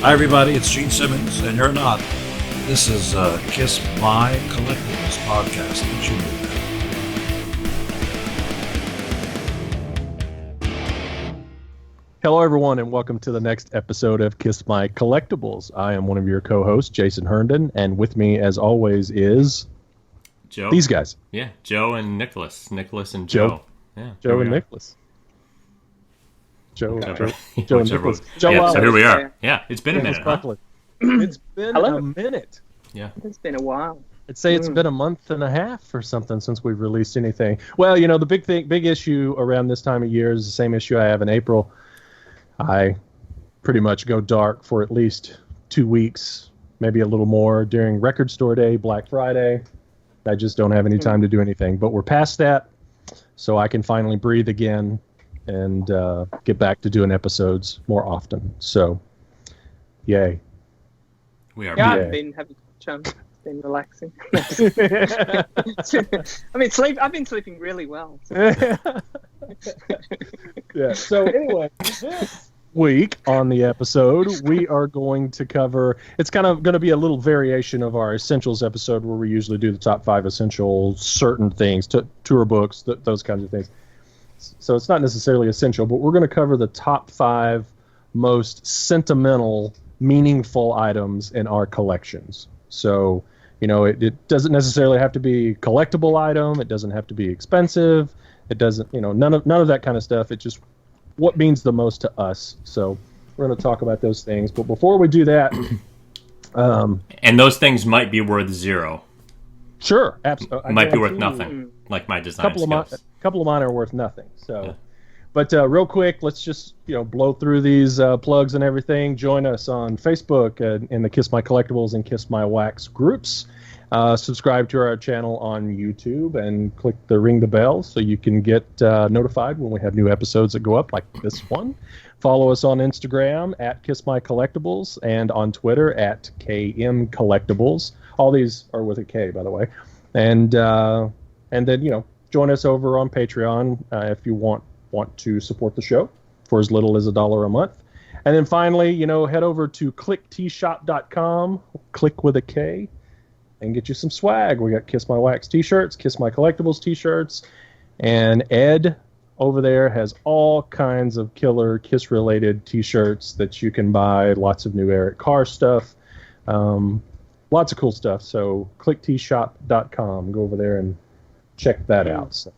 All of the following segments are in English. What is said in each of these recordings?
Hi everybody, it's Gene Simmons, and you're not. This is Kiss My Collectibles podcast. Don't you do that. Hello everyone, and welcome to the next episode of Kiss My Collectibles. I am one of your co-hosts, Jason Herndon, and with me, as always, is Joe. These guys. Yeah, Joe and Nicholas. Nicholas and Joe. Yeah, Joe and Nicholas. Joe and Nicholas. So here we are. Yeah, it's been a minute. Huh? It's been a minute. Yeah. It's been a while. I'd say it's been a month and a half or something since we've released anything. Well, you know, the big issue around this time of year is the same issue I have in April. I pretty much go dark for at least 2 weeks, maybe a little more during Record Store Day, Black Friday. I just don't have any time to do anything. But we're past that, so I can finally breathe again and get back to doing episodes more often. So, yay. We are. Yeah, I've been having fun. It's been relaxing. I mean, I've been sleeping really well. So. Yeah. So anyway, this week on the episode, we are going to cover. It's kind of going to be a little variation of our essentials episode, where we usually do the top 5 essential certain things, tour books, those kinds of things. So it's not necessarily essential, but we're going to cover the top 5 most sentimental, meaningful items in our collections. So, you know, it doesn't necessarily have to be a collectible item. It doesn't have to be expensive. It doesn't, you know, none of that kind of stuff. It's just what means the most to us. So we're going to talk about those things. But before we do that, and those things might be worth 0. Sure, absolutely. Might be worth nothing, like my design skills. A couple of mine are worth nothing. So, yeah. But real quick, let's just blow through these plugs and everything. Join us on Facebook in the Kiss My Collectibles and Kiss My Wax groups. Subscribe to our channel on YouTube and click the ring the bell so you can get notified when we have new episodes that go up, like this one. Follow us on Instagram at Kiss My Collectibles and on Twitter at KM Collectibles. All these are with a K, by the way. And then join us over on Patreon if you want to support the show for as little as $1 a month. And then finally, head over to clicktshop.com, click with a K, and get you some swag. We got Kiss My Wax t-shirts, Kiss My Collectibles t-shirts, and Ed over there has all kinds of killer Kiss-related t-shirts that you can buy, lots of new Eric Carr stuff, lots of cool stuff. So clicktshop.com, go over there and check that out. So.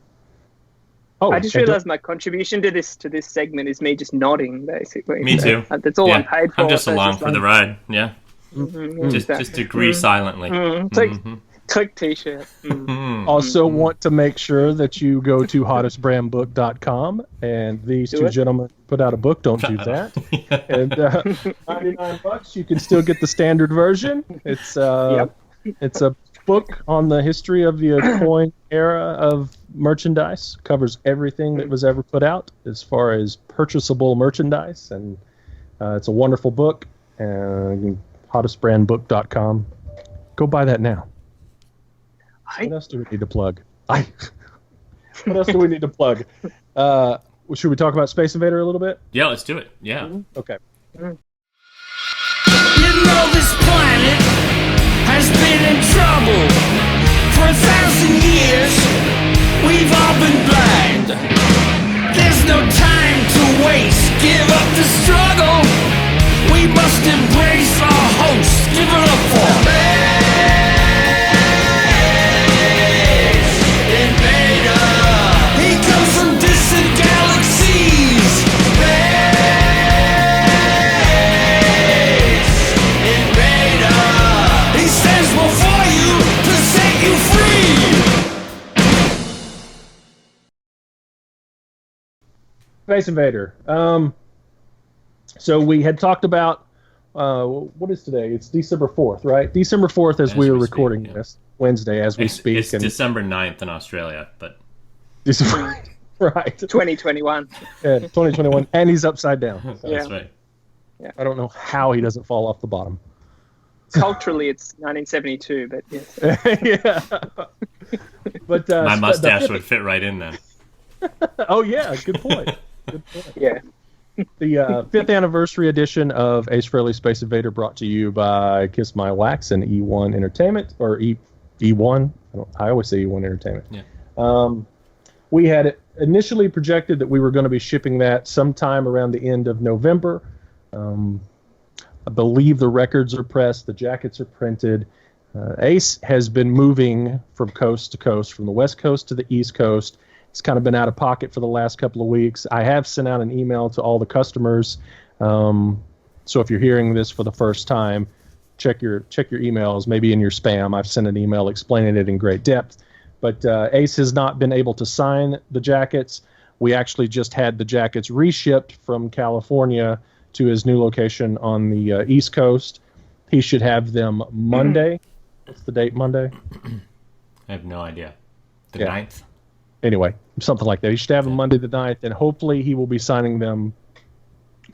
Oh, I just realized my contribution to this segment is me just nodding, basically. Me too. That's all I'm paid for. I'm just along for the ride. Yeah. Mm-hmm. Just agree silently. Click t-shirt. Also want to make sure that you go to hottestbrandbook.com, and these two gentlemen put out a book. Don't do that. And $99, you can still get the standard version. It's it's a book on the history of the coin era of merchandise. Covers everything that was ever put out as far as purchasable merchandise, and it's a wonderful book. Hottestbrandbook.com. Go buy that now. What else do we need to plug? What else do we need to plug? Should we talk about Space Invader a little bit? Yeah, let's do it. Yeah. Mm-hmm. Okay. You know this planet has been in trouble for 1,000 years. We've all been blind. There's no time to waste. Give up the struggle. We must embrace our host. Give it up for Space Invader. He comes from distant galaxies. Space Invader. He stands before you to set you free. Space Invader. So we had talked about, what is today? It's December 4th, right? December 4th as we were recording this, Wednesday as we speak. It's December 9th in Australia, but... December, right. 2021. Yeah, 2021, and he's upside down. So. That's right. Yeah. I don't know how he doesn't fall off the bottom. Culturally, it's 1972, but yes. Yeah. But my mustache would fit right in then. Oh, yeah, good point. Good point. Yeah. The 5th anniversary edition of Ace Frehley's Space Invader, brought to you by Kiss My Wax and E1 Entertainment, or E1. I always say E1 Entertainment. Yeah. We had initially projected that we were going to be shipping that sometime around the end of November. I believe the records are pressed, the jackets are printed. Ace has been moving from coast to coast, from the West Coast to the East Coast. It's kind of been out of pocket for the last couple of weeks. I have sent out an email to all the customers. So if you're hearing this for the first time, check your emails, maybe in your spam. I've sent an email explaining it in great depth. But Ace has not been able to sign the jackets. We actually just had the jackets reshipped from California to his new location on the East Coast. He should have them Monday. What's the date, Monday? I have no idea. The 9th? Anyway, something like that. He should have them Monday the 9th, and hopefully he will be signing them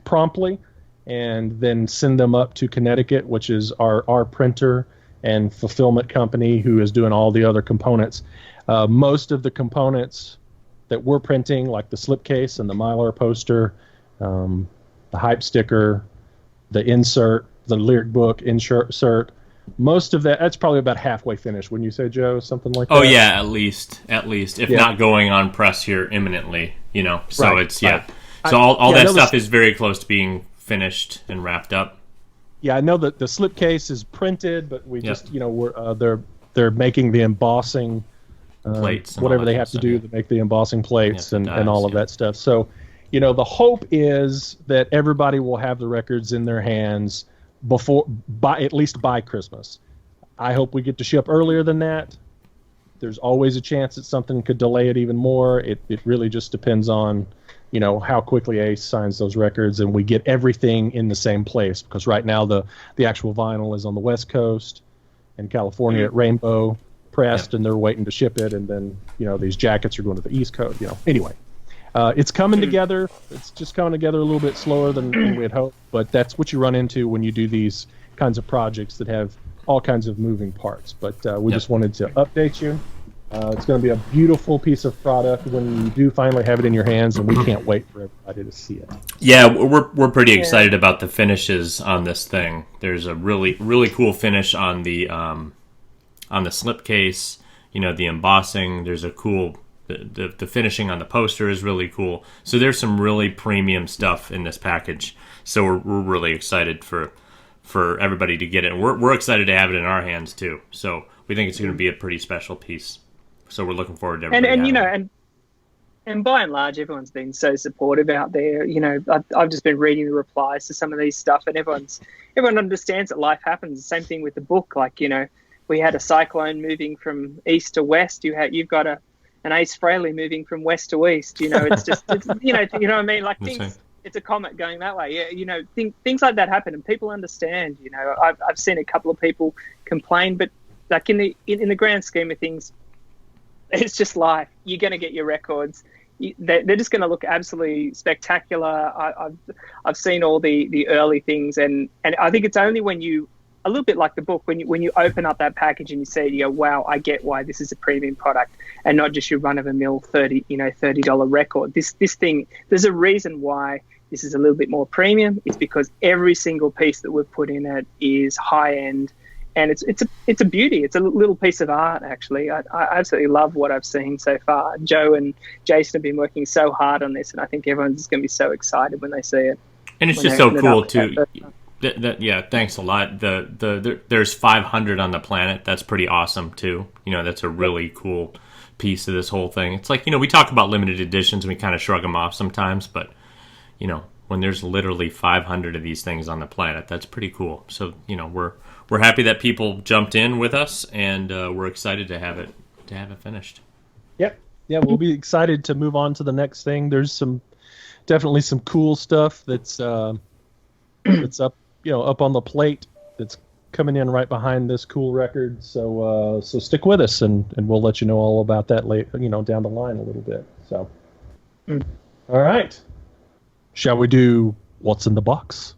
promptly and then send them up to Connecticut, which is our printer and fulfillment company who is doing all the other components. Most of the components that we're printing, like the slipcase and the Mylar poster, the hype sticker, the insert, the lyric book insert, most of that's probably about halfway finished. Wouldn't you say, Joe? Something like that? Oh, yeah, at least. If not going on press here imminently, So right, it's, yeah. Right. So all that stuff is very close to being finished and wrapped up. Yeah, I know that the slipcase is printed, but we just, they're making the embossing plates, whatever they have to do to make the embossing plates and all of that stuff. So, the hope is that everybody will have the records in their hands at least by Christmas. I hope we get to ship earlier than that. There's always a chance that something could delay it even more. It really just depends on, how quickly Ace signs those records and we get everything in the same place. Because right now the actual vinyl is on the West Coast and California at Rainbow pressed, and they're waiting to ship it. And then, these jackets are going to the East Coast. Anyway. It's coming together. It's just coming together a little bit slower than we had hoped, but that's what you run into when you do these kinds of projects that have all kinds of moving parts. But we just wanted to update you. It's going to be a beautiful piece of product when you do finally have it in your hands, and we can't wait for everybody to see it. Yeah, we're pretty excited about the finishes on this thing. There's a really cool finish on the slipcase. The embossing. There's a cool. The finishing on the poster is really cool. So there's some really premium stuff in this package. So we're really excited for everybody to get it. And we're excited to have it in our hands too. So we think it's going to be a pretty special piece. So we're looking forward to everybody. And by and large, everyone's been so supportive out there. I've just been reading the replies to some of these stuff, and everyone understands that life happens. Same thing with the book. Like, we had a cyclone moving from east to west. You've got an Ace Frehley moving from west to east. It's just, you know what I mean? Like things, it's a comet going that way. Yeah, things like that happen, and people understand. I've seen a couple of people complain, but like in the grand scheme of things, it's just life. You're going to get your records. They're just going to look absolutely spectacular. I've seen all the early things, and I think it's only when you, a little bit like the book, when you open up that package and you see, you go, wow, I get why this is a premium product and not just your run-of-the-mill $30 record. This thing, there's a reason why this is a little bit more premium. It's because every single piece that we've put in it is high-end, and it's a beauty. It's a little piece of art, actually. I absolutely love what I've seen so far. Joe and Jason have been working so hard on this, and I think everyone's just going to be so excited when they see it. And it's just so cool, too. Yeah, thanks a lot. There's 500 on the planet. That's pretty awesome too. That's a really cool piece of this whole thing. It's like, we talk about limited editions and we kind of shrug them off sometimes, but when there's literally 500 of these things on the planet, that's pretty cool. So we're happy that people jumped in with us, and we're excited to have it finished. Yep. Yeah, we'll be excited to move on to the next thing. There's definitely some cool stuff that's up. Up on the plate, that's coming in right behind this cool record. So stick with us, and we'll let you know all about that later, down the line a little bit. So, All right. Shall we do What's in the Box?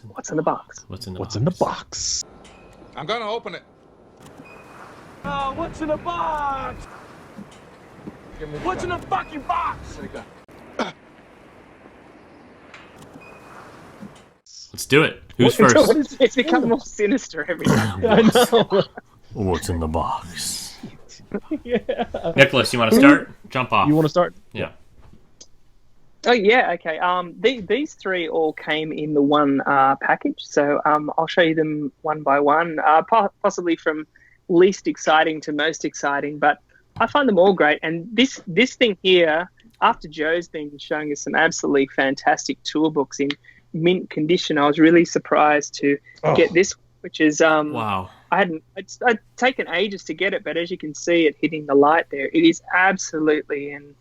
What's in the box? What's in the box? I'm going to open it. Oh, what's in the box? What's in the fucking box? Let's do it. Who's first? It's become more sinister every time. I know. What's in the box? Yeah. Nicholas, you want to start? Jump off. You want to start? Yeah. Oh yeah, okay. These three all came in the one package, so I'll show you them one by one, possibly from least exciting to most exciting. But I find them all great. And this thing here, after Joe's been showing us some absolutely fantastic tour books in mint condition, I was really surprised to get this, which is Wow. I'd taken ages to get it, but as you can see, it hitting the light there, it is absolutely in.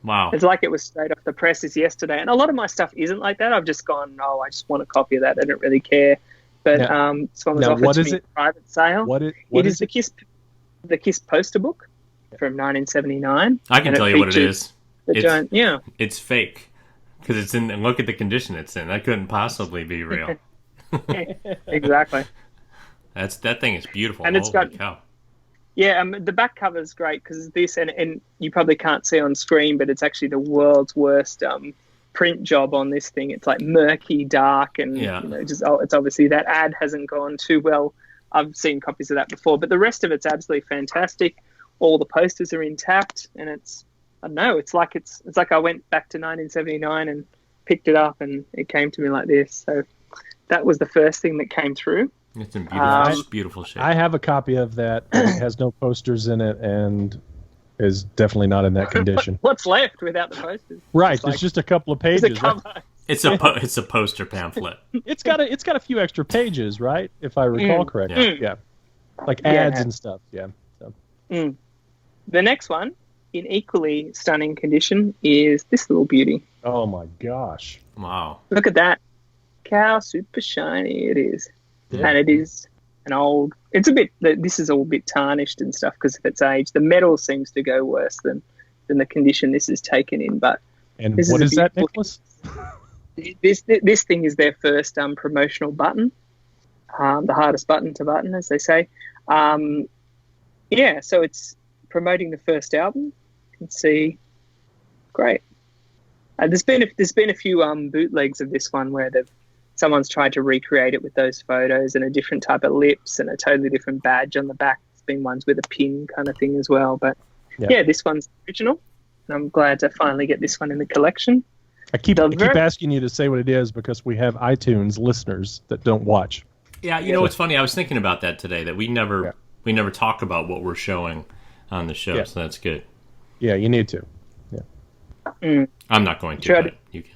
Wow. It's like it was straight off the presses yesterday. And a lot of my stuff isn't like that. I've just gone, I just want a copy of that. I don't really care. But someone was offered to me in private sale. It is the Kiss poster book from 1979. I can tell you what it is. It's fake. Because it's in, and look at the condition it's in. That couldn't possibly be real. Exactly. That thing is beautiful. And it's Holy got... cow. Yeah, the back cover is great because this, and you probably can't see on screen, but it's actually the world's worst print job on this thing. It's like murky, dark, and it's obviously that ad hasn't gone too well. I've seen copies of that before, but the rest of it's absolutely fantastic. All the posters are intact, and it's like I went back to 1979 and picked it up, and it came to me like this. So that was the first thing that came through. It's in beautiful shape. I have a copy of that. It has no posters in it and is definitely not in that condition. What's left without the posters? Right, it's just a couple of pages. It's a poster pamphlet. It's got a few extra pages, right? If I recall correctly. Yeah. Like ads and stuff. Yeah. So. The next one, in equally stunning condition, is this little beauty. Oh my gosh! Wow! Look at that! Look how super shiny it is. Yeah. And it is an old. It's a bit. This is all a bit tarnished and stuff because of its age. The metal seems to go worse than the condition this is taken in. But what is that, Nicholas? This thing is their first promotional button, the hardest button to button, as they say. So it's promoting the first album. You can see, great. There's been a few bootlegs of this one where someone's tried to recreate it with those photos and a different type of lips and a totally different badge on the back. There's been ones with a pin kind of thing as well. But this one's original, and I'm glad to finally get this one in the collection. I keep asking you to say what it is because we have iTunes listeners that don't watch. Yeah, you know what's funny? I was thinking about that today. That we never talk about what we're showing on the show, so that's good. Yeah, you need to. Yeah. I'm not going to. But you can.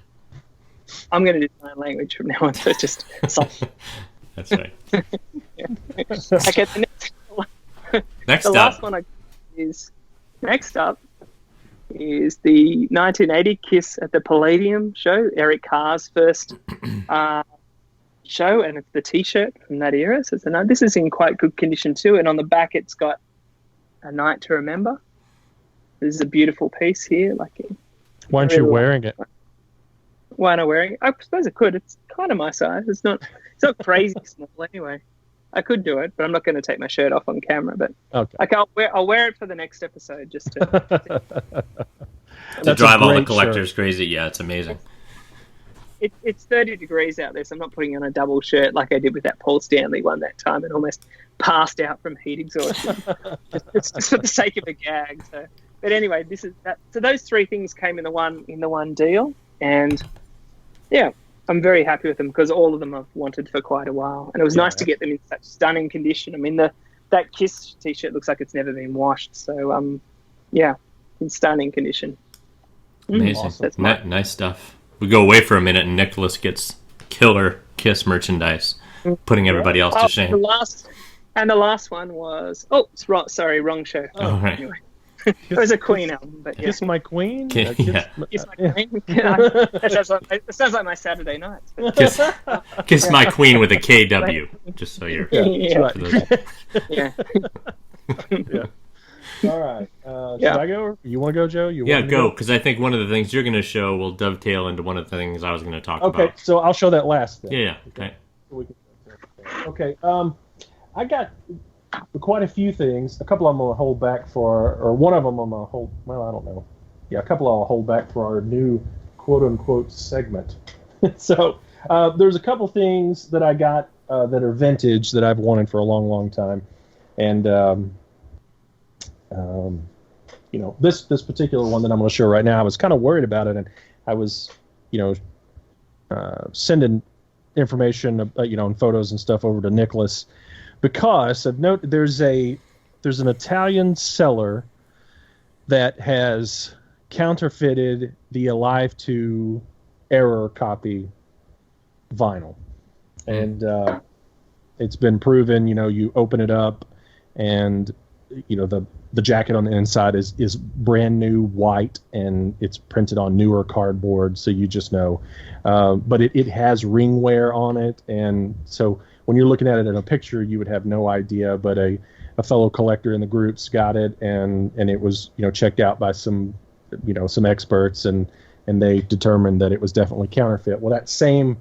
I'm going to do sign language from now on, so just That's right. Okay, the next last one next up is the 1980 Kiss at the Palladium show, Eric Carr's first show, and it's the T-shirt from that era. So this is in quite good condition too, and on the back it's got A Night to Remember. This is a beautiful piece here. Why aren't you wearing it? Why not wearing it? I suppose I could. It's kind of my size. It's not crazy small anyway. I could do it, but I'm not going to take my shirt off on camera. But I'll wear it for the next episode just to drive all the collectors crazy. Yeah, it's amazing. It's 30 degrees out there, so I'm not putting on a double shirt like I did with that Paul Stanley one that time and almost passed out from heat exhaustion. It's just for the sake of a gag. So. But anyway, this is that. So those three things came in the one deal, and I'm very happy with them because all of them I've wanted for quite a while, and it was nice to get them in such stunning condition. I mean, that Kiss T-shirt looks like it's never been washed, so in stunning condition. Amazing, awesome. Nice stuff. We go away for a minute, and Nicholas gets killer Kiss merchandise, putting everybody else to shame. The last one was wrong show. Oh, right. Anyway. It was a Queen album, but Kiss My Queen? Kiss My Queen? That sounds like my Saturday night. Kiss My Queen with a KW, just so you're... Yeah. All right. Should I go? You want to go, Joe? Go, because I think one of the things you're going to show will dovetail into one of the things I was going to talk about. Okay, so I'll show that last then. Yeah. Okay. Okay. I got quite a few things. A couple of them I'll hold back for, or one of them I'm going to hold, well, I don't know. Yeah, a couple I'll hold back for our new quote-unquote segment. So There's a couple things that I got that are vintage that I've wanted for a long, long time, and this particular one that I'm going to show right now, I was kind of worried about it, and I was, sending information, and photos and stuff over to Nicholas, because of note there's an Italian seller that has counterfeited the Alive 2 error copy vinyl, and it's been proven. You open it up, and the jacket on the inside is brand new white, and it's printed on newer cardboard, so you just know. But it has ring wear on it, and so when you're looking at it in a picture, you would have no idea. But a fellow collector in the groups got it, and it was checked out by some experts, and they determined that it was definitely counterfeit. Well, that same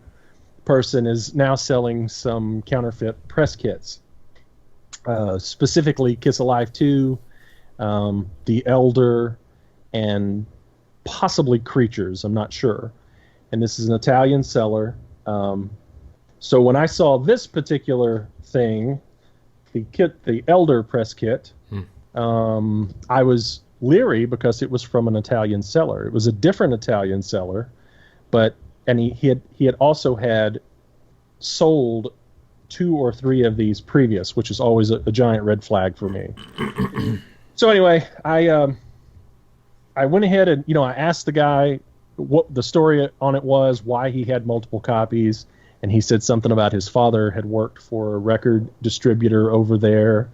person is now selling some counterfeit press kits, specifically Kiss Alive 2, The Elder, and possibly Creatures. I'm not sure. And this is an Italian seller. So when I saw this particular thing, the Elder press kit, I was leery because it was from an Italian seller. It was a different Italian seller, and he had also had sold 2 or 3 of these previous, which is always a giant red flag for me. So anyway, I went ahead and I asked the guy what the story on it was, why he had multiple copies, and he said something about his father had worked for a record distributor over there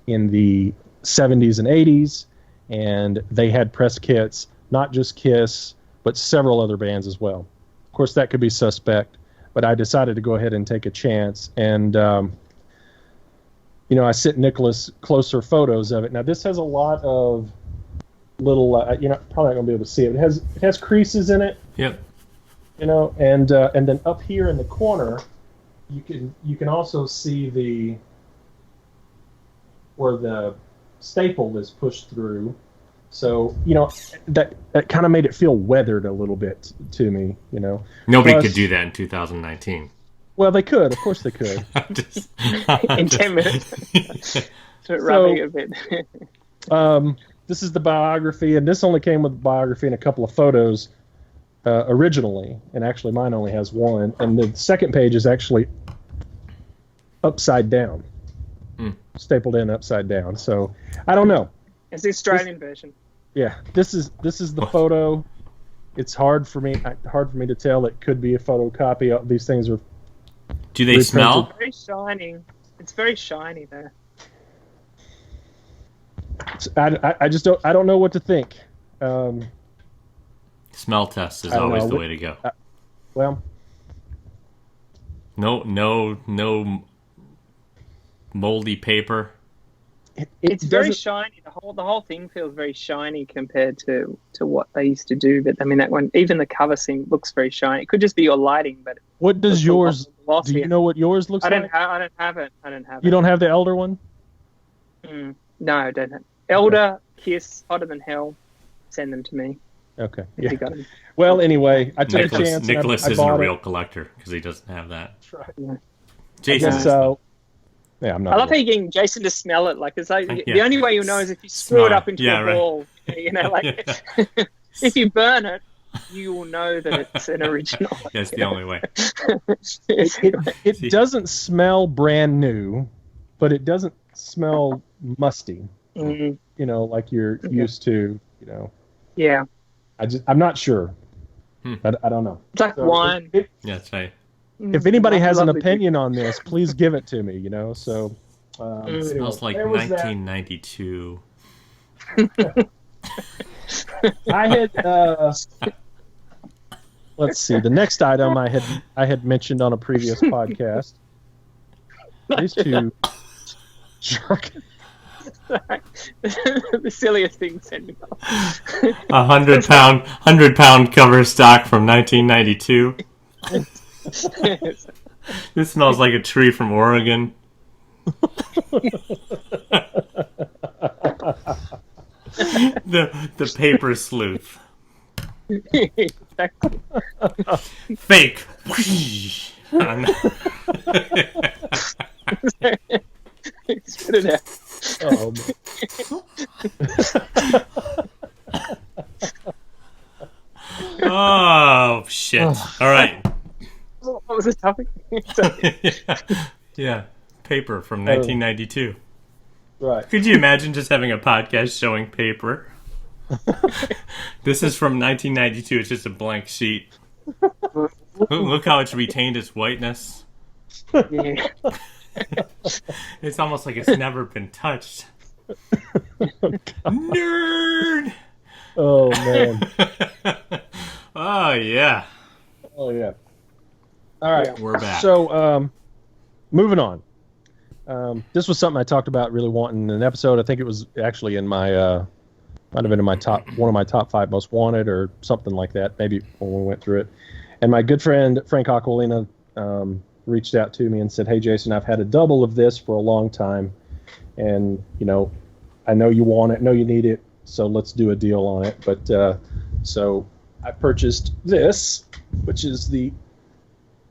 in the 70s and 80s, and they had press kits, not just Kiss, but several other bands as well. Of course, that could be suspect, but I decided to go ahead and take a chance, and I sent Nicholas closer photos of it. Now, this has a lot of little, probably not going to be able to see it. It has creases in it. Yep. And then up here in the corner, you can also see where the staple is pushed through. So that kind of made it feel weathered a little bit to me. Nobody could do that in 2019. Well, they could. Of course, they could. In 10 minutes. Rubbing a bit. This is the biography, and this only came with the biography and a couple of photos originally, and actually mine only has one. And the second page is actually upside down, stapled in upside down. So I don't know. It's the Australian version. Yeah, this is the photo. It's hard for me to tell. It could be a photocopy. These things are. Do they smell? It's very shiny. It's very shiny there. I just don't know what to think. Smell test is always the way to go. Well, no moldy paper. It's very shiny. The whole thing feels very shiny compared to what they used to do. But I mean, that one, even the cover looks very shiny. It could just be your lighting, but what does yours? Do you know what yours looks like? I don't have it. You don't have the Elder one? No, I don't have. Elder, Kiss, Hotter Than Hell. Send them to me. Okay. If you got them. Well, anyway, I took a chance. Nicholas I isn't a bought real collector because he doesn't have that. That's right. Yeah. Jason. So, yeah, I'm not. I love how you're getting Jason to smell it. Like it's like the only way you'll know is if you screw it up into a ball. If you burn it, you will know that it's an original. That's the only way. It doesn't smell brand new, but it doesn't smell musty. Like you're used to. Yeah. I'm not sure. I don't know. It's like wine. Yeah, that's right. If anybody has an opinion on this, please give it to me. So. It smells like 1992. I had. Let's see. The next item I had mentioned on a previous podcast. These two. The silliest thing sent me off. 100-pound cover stock from 1992. This smells like a tree from Oregon. the paper sleuth. Exactly. Fake Spit it out. Oh, man. Oh shit! All right. What was the topic? Yeah, paper from 1992. Right. Could you imagine just having a podcast showing paper? This is from 1992. It's just a blank sheet. Look how it's retained its whiteness. Yeah. It's almost like it's never been touched. Nerd! Oh, man. Oh, yeah. Oh, yeah. All right. We're back. So, moving on. This was something I talked about really wanting in an episode. I think it was actually in my, might have been in my one of my top 5 most wanted or something like that, maybe when we went through it. And my good friend, Frank Aquilina, reached out to me and said, "Hey, Jason, I've had a double of this for a long time. And, I know you want it, know you need it, so let's do a deal on it." But so I purchased this, which is the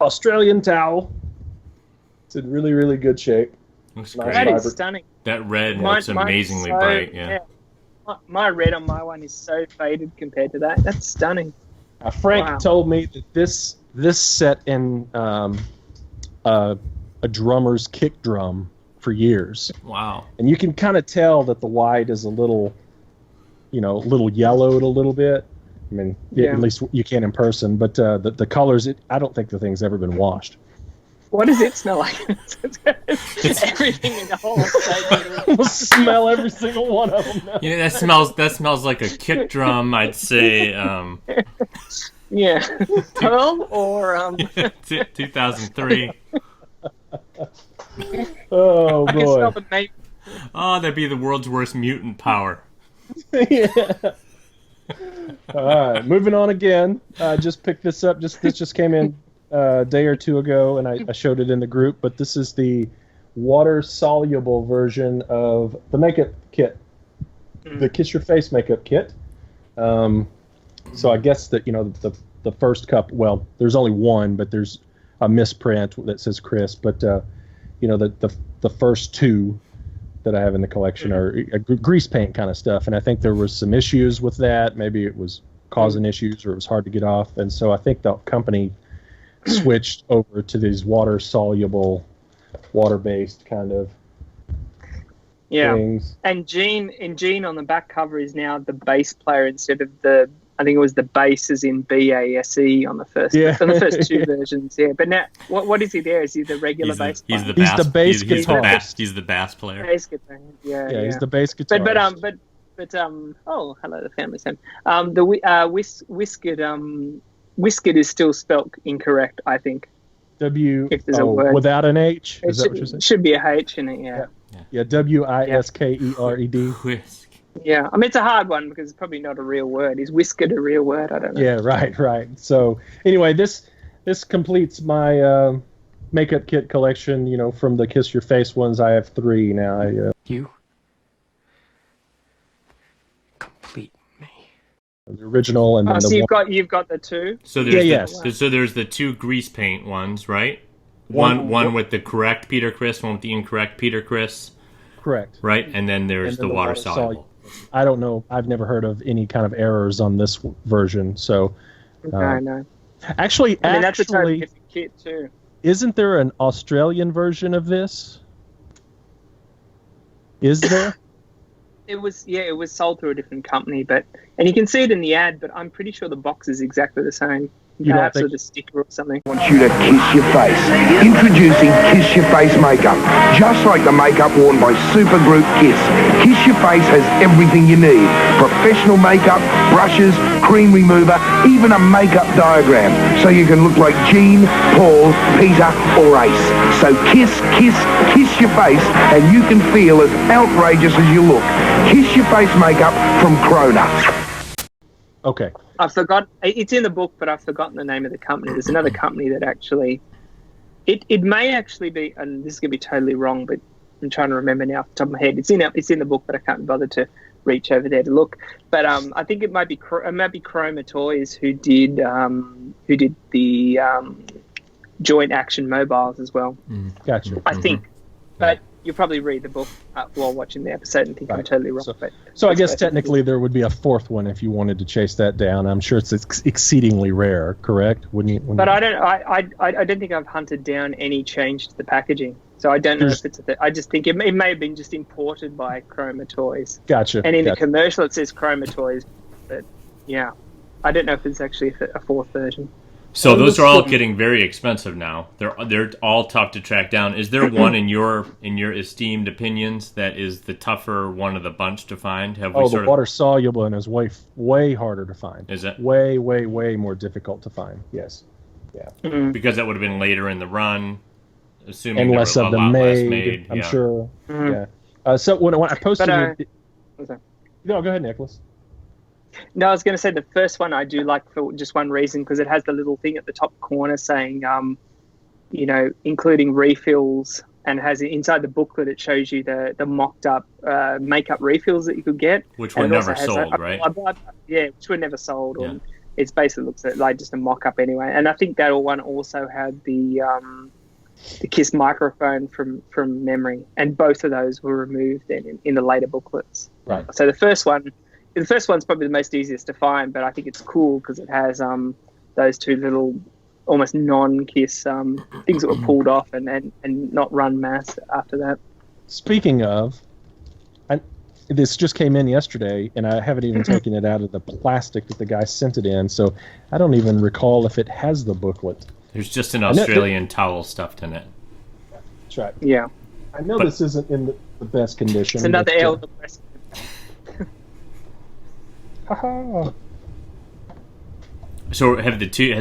Australian towel. It's in really, really good shape. Looks Nice great. That vibrant. is stunning. That red Mine- looks mine is amazingly so- bright. Yeah. My red on my one is so faded compared to that. That's stunning. Frank Wow. told me that this set in a drummer's kick drum for years, Wow. and you can kind of tell that the white is a little yellowed a little bit. I mean, Yeah. at least you can in person, but the colors, I don't think the thing's ever been washed. What does it smell like? Everything in the whole state. We'll smell every single one of them now. Yeah, that smells like a kick drum. I'd say Yeah. Pearl or 2003. Oh I can smell boy. the maple. Oh, that'd be the world's worst mutant power. Yeah. All right, moving on again. Just picked this up. This just came in a day or two ago, and I showed it in the group. But this is the water-soluble version of the makeup kit, the Kiss Your Face makeup kit. So I guess that the first cup. Well, there's only one, but there's a misprint that says Chris. But the first two that I have in the collection are grease paint kind of stuff, and I think there was some issues with that. Maybe it was causing issues, or it was hard to get off, and so I think the company switched over to these water-soluble, water-based kind of things. And Gene on the back cover is now the bass player instead of the. I think it was the bass as in BASE on the first two versions. Yeah, but now what is he there? Is he the regular bass player? He's the bass guitarist. He's the bass player. Bass guitar. Yeah, He's the bass guitarist. But oh, hello, the family Sam. Whisket is still spelt incorrect, I think. If there's a word without an H. Is that what you're saying? Should be a H in it. Yeah. Yeah, WISKERED. Whisk. Yeah, I mean it's a hard one because it's probably not a real word. Is whisket a real word? I don't know. Yeah, right. So anyway, this completes my makeup kit collection. From the Kiss Your Face ones, I have 3 now. You complete me. The original and then So the you've got the two. So there's yes. So there's the 2 grease paint ones, right? One with the correct Peter Criss, one with the incorrect Peter Criss. correct. Right, and then there's the water soluble. I don't know. I've never heard of any kind of errors on this version. So, No. Actually, That's a totally different kit too. Isn't there an Australian version of this? Is there? It was sold through a different company, and you can see it in the ad, but I'm pretty sure the box is exactly the same. You don't Perhaps think- with a sticker or something. I want you to kiss your face. Introducing Kiss Your Face makeup. Just like the makeup worn by supergroup Kiss, Kiss Your Face has everything you need. Professional makeup, brushes, cream remover, even a makeup diagram. So you can look like Gene, Paul, Peter or Ace. So kiss your face and you can feel as outrageous as you look. Kiss Your Face makeup from Krona. Okay. I forgot. It's in the book, but I've forgotten the name of the company. There's another company that actually. It may actually be, and this is going to be totally wrong, but I'm trying to remember now off the top of my head. It's in the book, but I can't bother to reach over there to look. But I think it might be Chroma Toys who did the joint action mobiles as well. Gotcha. I think, but you'll probably read the book while watching the episode and think I'm totally wrong. So I guess technically there would be a fourth one if you wanted to chase that down. I'm sure it's exceedingly rare, correct? Wouldn't you? But I don't think I've hunted down any change to the packaging. So I don't know if it's I just think it may have been just imported by Chroma Toys. Gotcha. And in the commercial it says Chroma Toys, but yeah, I don't know if it's actually a fourth version. So those are all getting very expensive now. They're all tough to track down. Is there one in your esteemed opinions that is the tougher one of the bunch to find? The water soluble and is way harder to find. Is it? Way more difficult to find. Yes. Yeah. Mm-hmm. Because that would have been later in the run, assuming and there less were of a them lot made. less made. I'm sure. Mm-hmm. Yeah. So when I posted it, no, go ahead, Nicholas. No, I was going to say the first one I do like for just one reason, because it has the little thing at the top corner saying, including refills, and has inside the booklet it shows you the mocked up makeup refills that you could get, which were never sold, right? Which were never sold. Yeah. It's basically looks like just a mock up anyway. And I think that one also had the KISS microphone from memory, and both of those were removed in the later booklets. Right. So the first one's probably the most easiest to find, but I think it's cool because it has those two little almost non-KISS things that were pulled off and not run mass after that. Speaking of, this just came in yesterday, and I haven't even taken it out of the plastic that the guy sent it in, so I don't even recall if it has the booklet. There's just an Australian towel stuffed in it. That's right. Yeah. I know this isn't in the best condition. It's another elder present. So has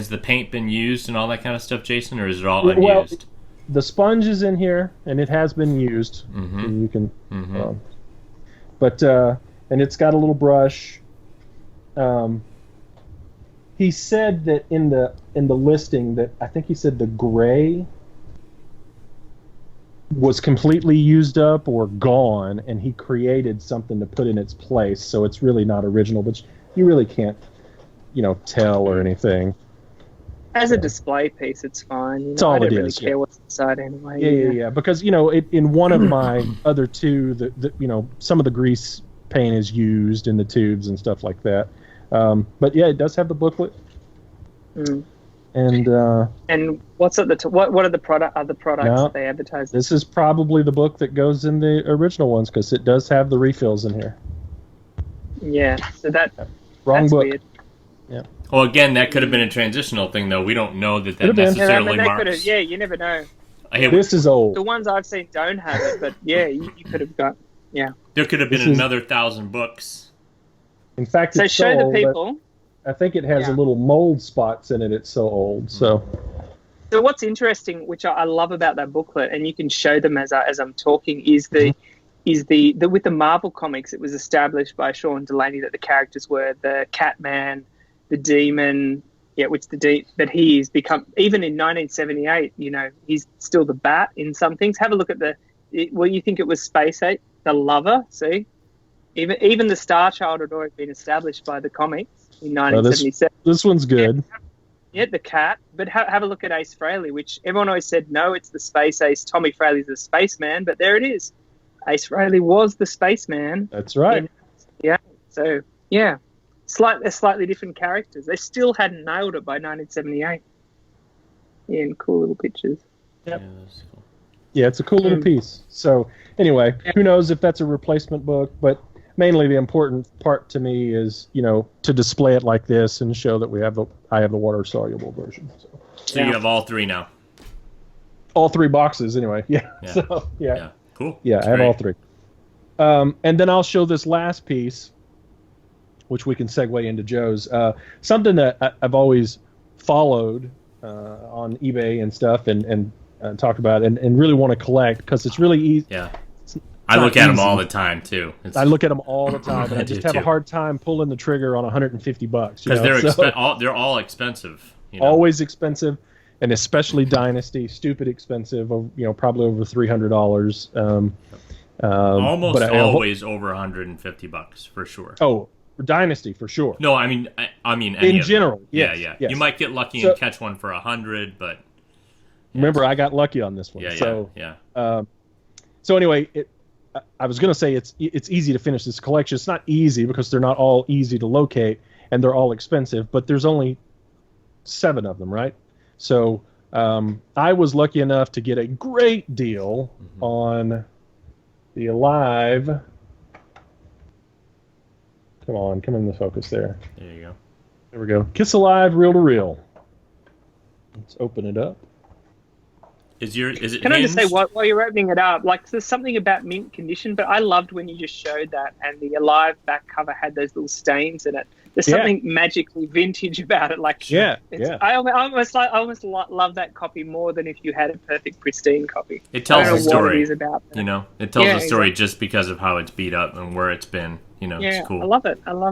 the paint been used and all that kind of stuff, Jason, or is it all unused? The sponge is in here, and it has been used. Mm-hmm. So you can, and it's got a little brush. He said that in the listing that I think he said the gray was completely used up or gone, and he created something to put in its place. So it's really not original, but you really can't, tell or anything. As a display piece, it's fine. It's all I don't it really is, care what's inside anyway. Yeah. Because in one of my other two, some of the grease paint is used in the tubes and stuff like that. But yeah, it does have the booklet. Mm. And what's at the what are the other products they advertise? This is probably the book that goes in the original ones because it does have the refills in here. Yeah, so wrong that's book. Weird. Yeah. Well, again, that could have been a transitional thing, though. We don't know that necessarily marks. Yeah, you never know. This is old. The ones I've seen don't have it, but yeah, you could have got. Yeah. There could have been another 1,000 books. In fact, so it's show so old, the people. I think it has a little mold spots in it. It's so old. So what's interesting, which I love about that booklet, and you can show them as I'm talking, is the with the Marvel comics, it was established by Sean Delaney that the characters were the Catman, the Demon, that he's become, even in 1978, he's still the Bat in some things. Have a look at you think it was Space 8, the Lover, see? Even the Star Child had already been established by the comics in 1977. This one's good. Yeah, the cat. But have a look at Ace Frehley, which everyone always said, no, it's the Space Ace. Tommy Frehley's the spaceman, but there it is. Ace Frehley was the spaceman. That's right. Yeah. So, yeah. Slightly different characters. They still hadn't nailed it by 1978. Yeah, and cool little pictures. Yep. Yeah, that's cool. Yeah, it's a cool little piece. So, anyway, who knows if that's a replacement book, but mainly the important part to me is, to display it like this and show that I have the water-soluble version. So you have all three now? All three boxes, anyway. Yeah. So, yeah. Cool. Yeah, I have all three. And then I'll show this last piece, which we can segue into Joe's. Something that I've always followed on eBay and stuff and talk about and really want to collect because it's really easy. Yeah. I look at them all the time, too. I look at them all the time, and I just have a hard time pulling the trigger on $150. Because they're all expensive. Always expensive, and especially Dynasty, stupid expensive, probably over $300. Almost always over $150 for sure. Oh, for Dynasty, for sure. No, I mean in general. Yes. You might get lucky and catch one for $100, but Remember, I got lucky on this one. So anyway, I was going to say it's easy to finish this collection. It's not easy because they're not all easy to locate and they're all expensive, but there's only 7 of them, right? So I was lucky enough to get a great deal on the Alive. Come in the focus there. There you go. There we go. Kiss Alive Reel to Reel. Let's open it up. Is it Can I just say, hinged? while you're opening it up, like there's something about mint condition, but I loved when you just showed that, and the Alive back cover had those little stains in it. There's something magically vintage about it. Like, I almost love that copy more than if you had a perfect pristine copy. It tells a story. What it is about that. You know, it tells a story just because of how it's beat up and where it's been. You know, it's cool. I love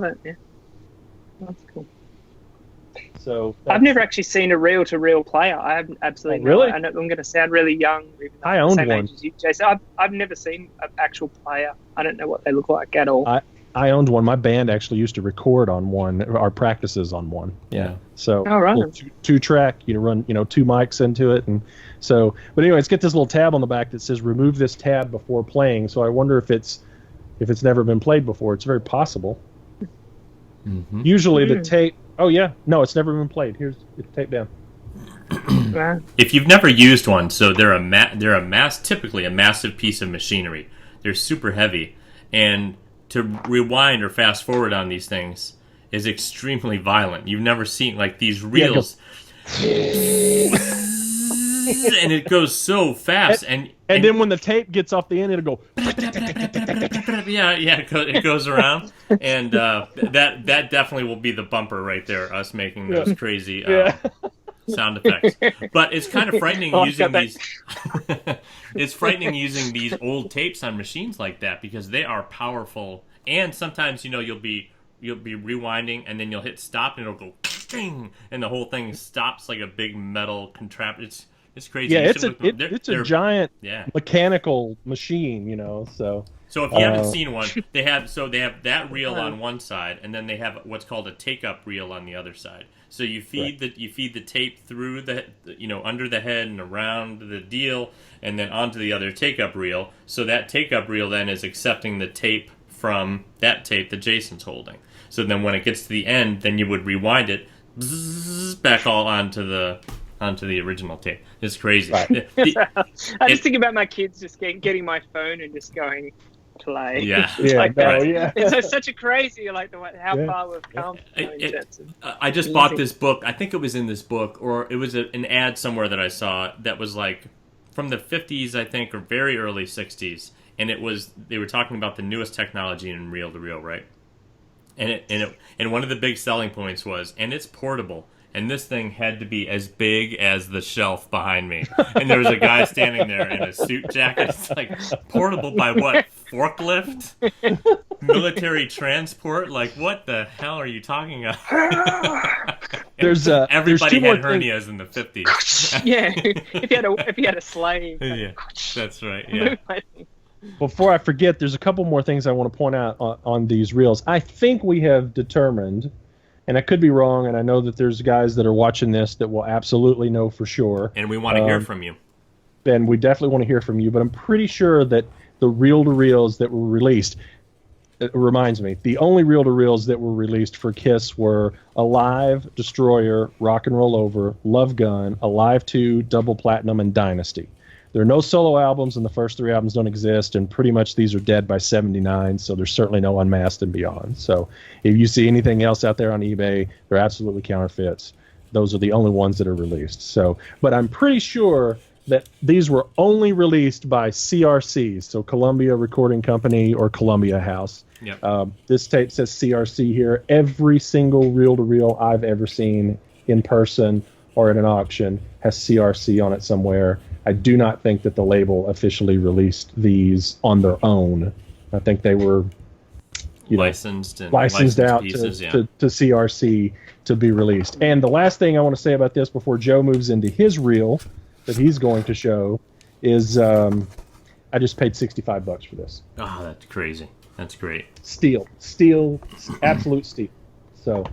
it. Yeah, that's cool. So I've never actually seen a reel-to-reel player. I have absolutely really. I'm going to sound really young. Even though I I'm the owned same one. age as you, Jason. I've never seen an actual player. I don't know what they look like at all. I owned one. My band actually used to record on one. Our practices on one. Yeah. So right. two track. You run 2 mics into it, and so. But anyway, let's get this little tab on the back that says "Remove this tab before playing." So I wonder if it's never been played before. It's very possible. Mm-hmm. Usually the tape. Oh yeah, no, it's never been played. Here's the tape down. If you've never used one, so they're typically a massive piece of machinery. They're super heavy, and to rewind or fast forward on these things is extremely violent. You've never seen like these reels, and it goes so fast, and then when the tape gets off the end, it'll go. It goes around, and that definitely will be the bumper right there. Us making those crazy sound effects, but it's kind of frightening using these. It's frightening using these old tapes on machines like that because they are powerful, and sometimes you'll be rewinding, and then you'll hit stop, and it'll go, and the whole thing stops like a big metal contraption. It's crazy. Yeah, it's a giant mechanical machine, So if you haven't seen one, they have that reel on one side, and then they have what's called a take-up reel on the other side. So you feed the tape through the under the head and around the deal, and then onto the other take-up reel. So that take-up reel then is accepting the tape from that tape that Jason's holding. So then when it gets to the end, then you would rewind it back all onto the original tape. It's crazy. Right. I just think about my kids just getting my phone and just going play. Yeah, It's such a crazy how far we've come. I just bought this book. I think it was in this book, or it was an ad somewhere that I saw that was like from the 50s, I think, or very early 60s, and they were talking about the newest technology in reel-to-reel, right? And one of the big selling points was, and it's portable. And this thing had to be as big as the shelf behind me. And there was a guy standing there in a suit jacket. It's like, portable by what? Forklift? Military transport? Like, what the hell are you talking about? Everybody had hernias in the 50s. Yeah, if you had a slave. Yeah, that's right, yeah. Before I forget, there's a couple more things I want to point out on these reels. I think we have determined, and I could be wrong, and I know that there's guys that are watching this that will absolutely know for sure. And we want to hear from you. And we definitely want to hear from you, but I'm pretty sure that the reel-to-reels that were released, it reminds me, the only reel-to-reels that were released for KISS were Alive, Destroyer, Rock and Roll Over, Love Gun, Alive 2, Double Platinum, and Dynasty. There are no solo albums, and the first 3 albums don't exist, and pretty much these are dead by 79, so there's certainly no Unmasked and Beyond. So if you see anything else out there on eBay, they're absolutely counterfeits. Those are the only ones that are released. So, but I'm pretty sure that these were only released by CRCs, so Columbia Recording Company or Columbia House. Yep. This tape says CRC here. Every single reel-to-reel I've ever seen in person or at an auction has CRC on it somewhere. I do not think that the label officially released these on their own. I think they were licensed out pieces, to CRC to be released. And the last thing I want to say about this before Joe moves into his reel that he's going to show is I just paid $65 for this. Oh, that's crazy. That's great. Steel, absolute steel. So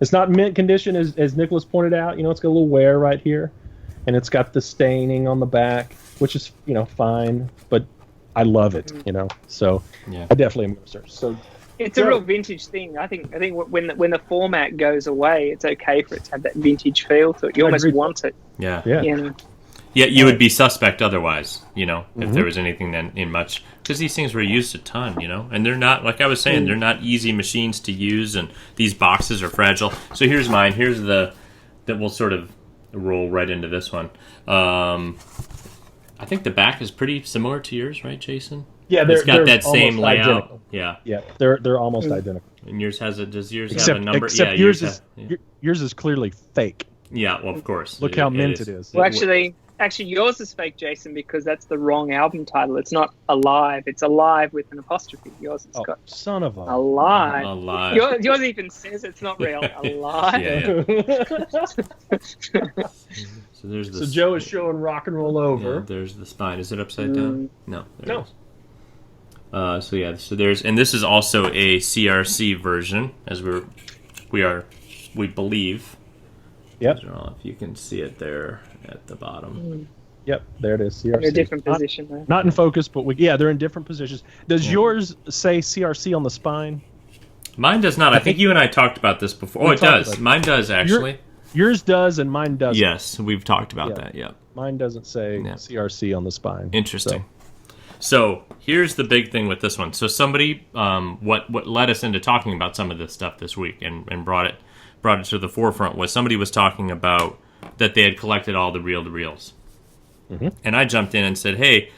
it's not mint condition as Nicholas pointed out. It's got a little wear right here. and it's got the staining on the back, which is fine, but I love it, So Yeah. I definitely am going to search. So It's a real vintage thing. I think when the format goes away, it's okay for it to have that vintage feel to it. You almost want it. Yeah. yeah. Yeah, you would be suspect otherwise, if there was anything then in much, because these things were used a ton, and they're not, like I was saying, they're not easy machines to use, and these boxes are fragile. So here's mine. Here's that we'll sort of roll right into this one. I think the back is pretty similar to yours, right, Jason? Yeah, it's got that same layout. Identical. Yeah, they're almost identical. And yours does yours have a number? Except yours is clearly fake. Yeah, well, of course. Look how mint it is. Well, actually, yours is fake, Jason, because that's the wrong album title. It's not Alive. It's Alive with an apostrophe. Yours has got son of a Alive. Alive. Yours even says it's not real. Alive. Yeah. So there's the. So Joe is showing Rock and Roll Over. Yeah, there's the spine. Is it upside down? No. There it is. So there's, and this is also a CRC version, as we believe. Yep. I don't know if you can see it there at the bottom. Yep, there it is. CRC. In a different position there. Not in focus, but they're in different positions. Does yours say CRC on the spine? Mine does not. I think you and I talked about this before. Oh, it does. Mine does, actually. Yours does, and mine doesn't. Yes, we've talked about that, yeah. Mine doesn't say CRC on the spine. Interesting. So here's the big thing with this one. So somebody, what led us into talking about some of this stuff this week and brought it to the forefront was somebody was talking about that they had collected all the reel-to-reels. Mm-hmm. And I jumped in and said, hey,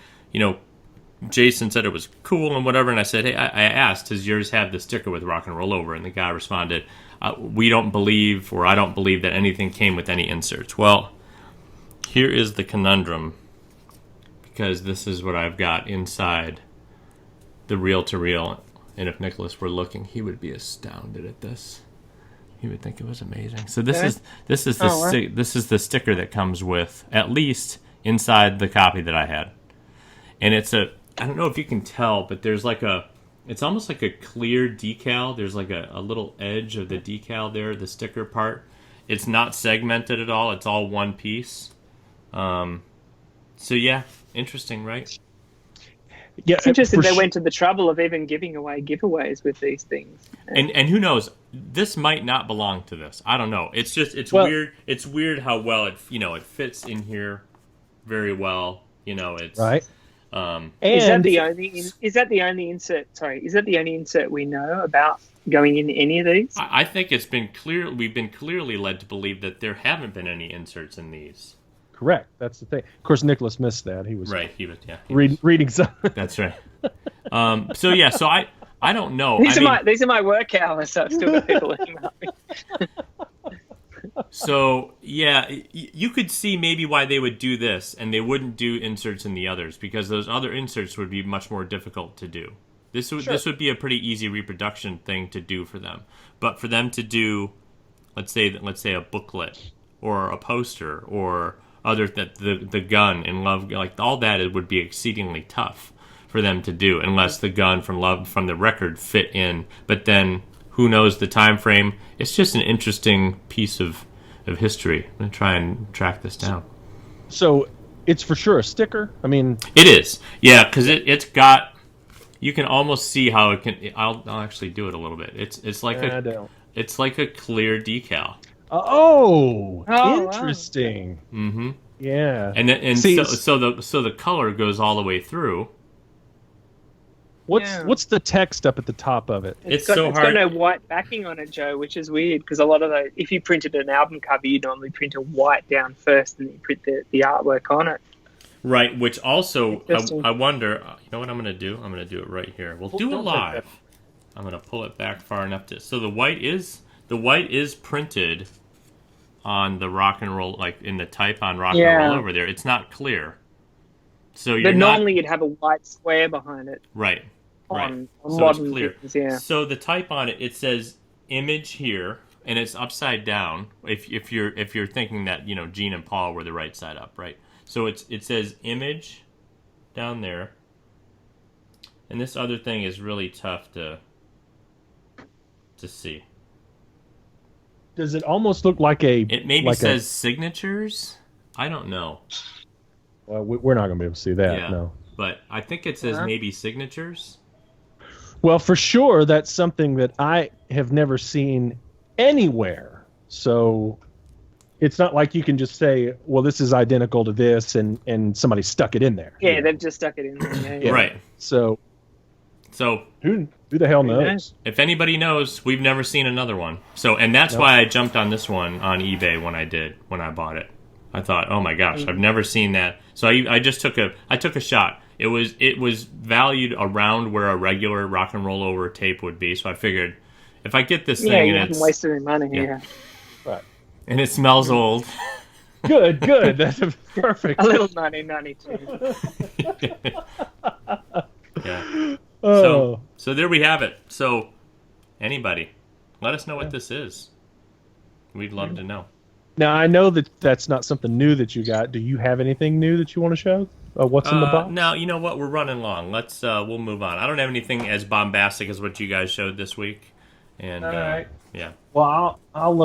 Jason said it was cool and whatever, and I said, hey, I asked, does yours have the sticker with Rock and Roll Over? And the guy responded, I don't believe that anything came with any inserts. Well, here is the conundrum, because this is what I've got inside the reel-to-reel, and if Nicholas were looking, he would be astounded at this. He would think it was amazing. So this is the sticker that comes with, at least inside the copy that I had, and I don't know if you can tell, but there's it's almost like a clear decal. There's like a little edge of the decal there, the sticker part. It's not segmented at all. It's all one piece. So yeah, interesting, right? Yeah, it's interesting they went to the trouble of even giving away giveaways with these things. And who knows? This might not belong to this. I don't know. It's weird. It's weird how well it fits in here very well. It's right. Is that the only insert? Sorry, is that the only insert we know about going in any of these? I think it's been clear. We've been clearly led to believe that there haven't been any inserts in these. Correct. That's the thing. Of course, Nicholas missed that. He was right. Reading some. That's right. So I don't know. These are my work hours. So I've still got people email me. So yeah, you could see maybe why they would do this, and they wouldn't do inserts in the others, because those other inserts would be much more difficult to do. This would be a pretty easy reproduction thing to do for them, but for them to do, let's say a booklet or a poster or the gun in Love, like all that, it would be exceedingly tough for them to do unless the gun from the record fit in. But then who knows the time frame? It's just an interesting piece of history. I'm gonna try and track this down. So it's for sure a sticker. I mean, it is. Yeah, because it's got. You can almost see how it can. I'll actually do it a little bit. It's like it's like a clear decal. Oh, interesting. Wow. Mm-hmm. Yeah. So the color goes all the way through. What's the text up at the top of it? It's got no white backing on it, Joe, which is weird, because a lot of if you printed an album cover, you normally print a white down first and then you print the artwork on it. Right, which also I wonder. You know what I'm going to do? I'm going to do it right here. We'll do it live. I'm going to pull it back far enough so the white is printed on the Rock and Roll, like in the type on Rock and Roll Over there. It's not clear. So normally you'd have a white square behind it. Right. On so modern it's clear. Things, yeah. So the type on it says image here, and it's upside down. If you're thinking that Gene and Paul were the right side up, right? So it says image down there, and this other thing is really tough to see. Does it almost look like a? It maybe says signatures. I don't know. Well, we're not going to be able to see that. Yeah. No. But I think it says maybe signatures. Well, for sure, that's something that I have never seen anywhere. So it's not like you can just say, well, this is identical to this, and somebody stuck it in there. Yeah, they've just stuck it in there. Yeah. Right. So who the hell knows? If anybody knows, we've never seen another one. So, and that's why I jumped on this one on eBay when I bought it. I thought, oh my gosh, I've never seen that. So I just took a shot. It was valued around where a regular rock and roll over tape would be. So I figured, if I get this thing you and haven't wasted any money. Yeah. Right. And it smells old. Good. That's perfect. A little 1992. Yeah. Oh. So there we have it. So anybody, let us know what this is. We'd love to know. Now, I know that that's not something new that you got. Do you have anything new that you want to show? What's in the box? No, you know what? We're running long. We'll move on. I don't have anything as bombastic as what you guys showed this week. And all right. Yeah. Well, I'm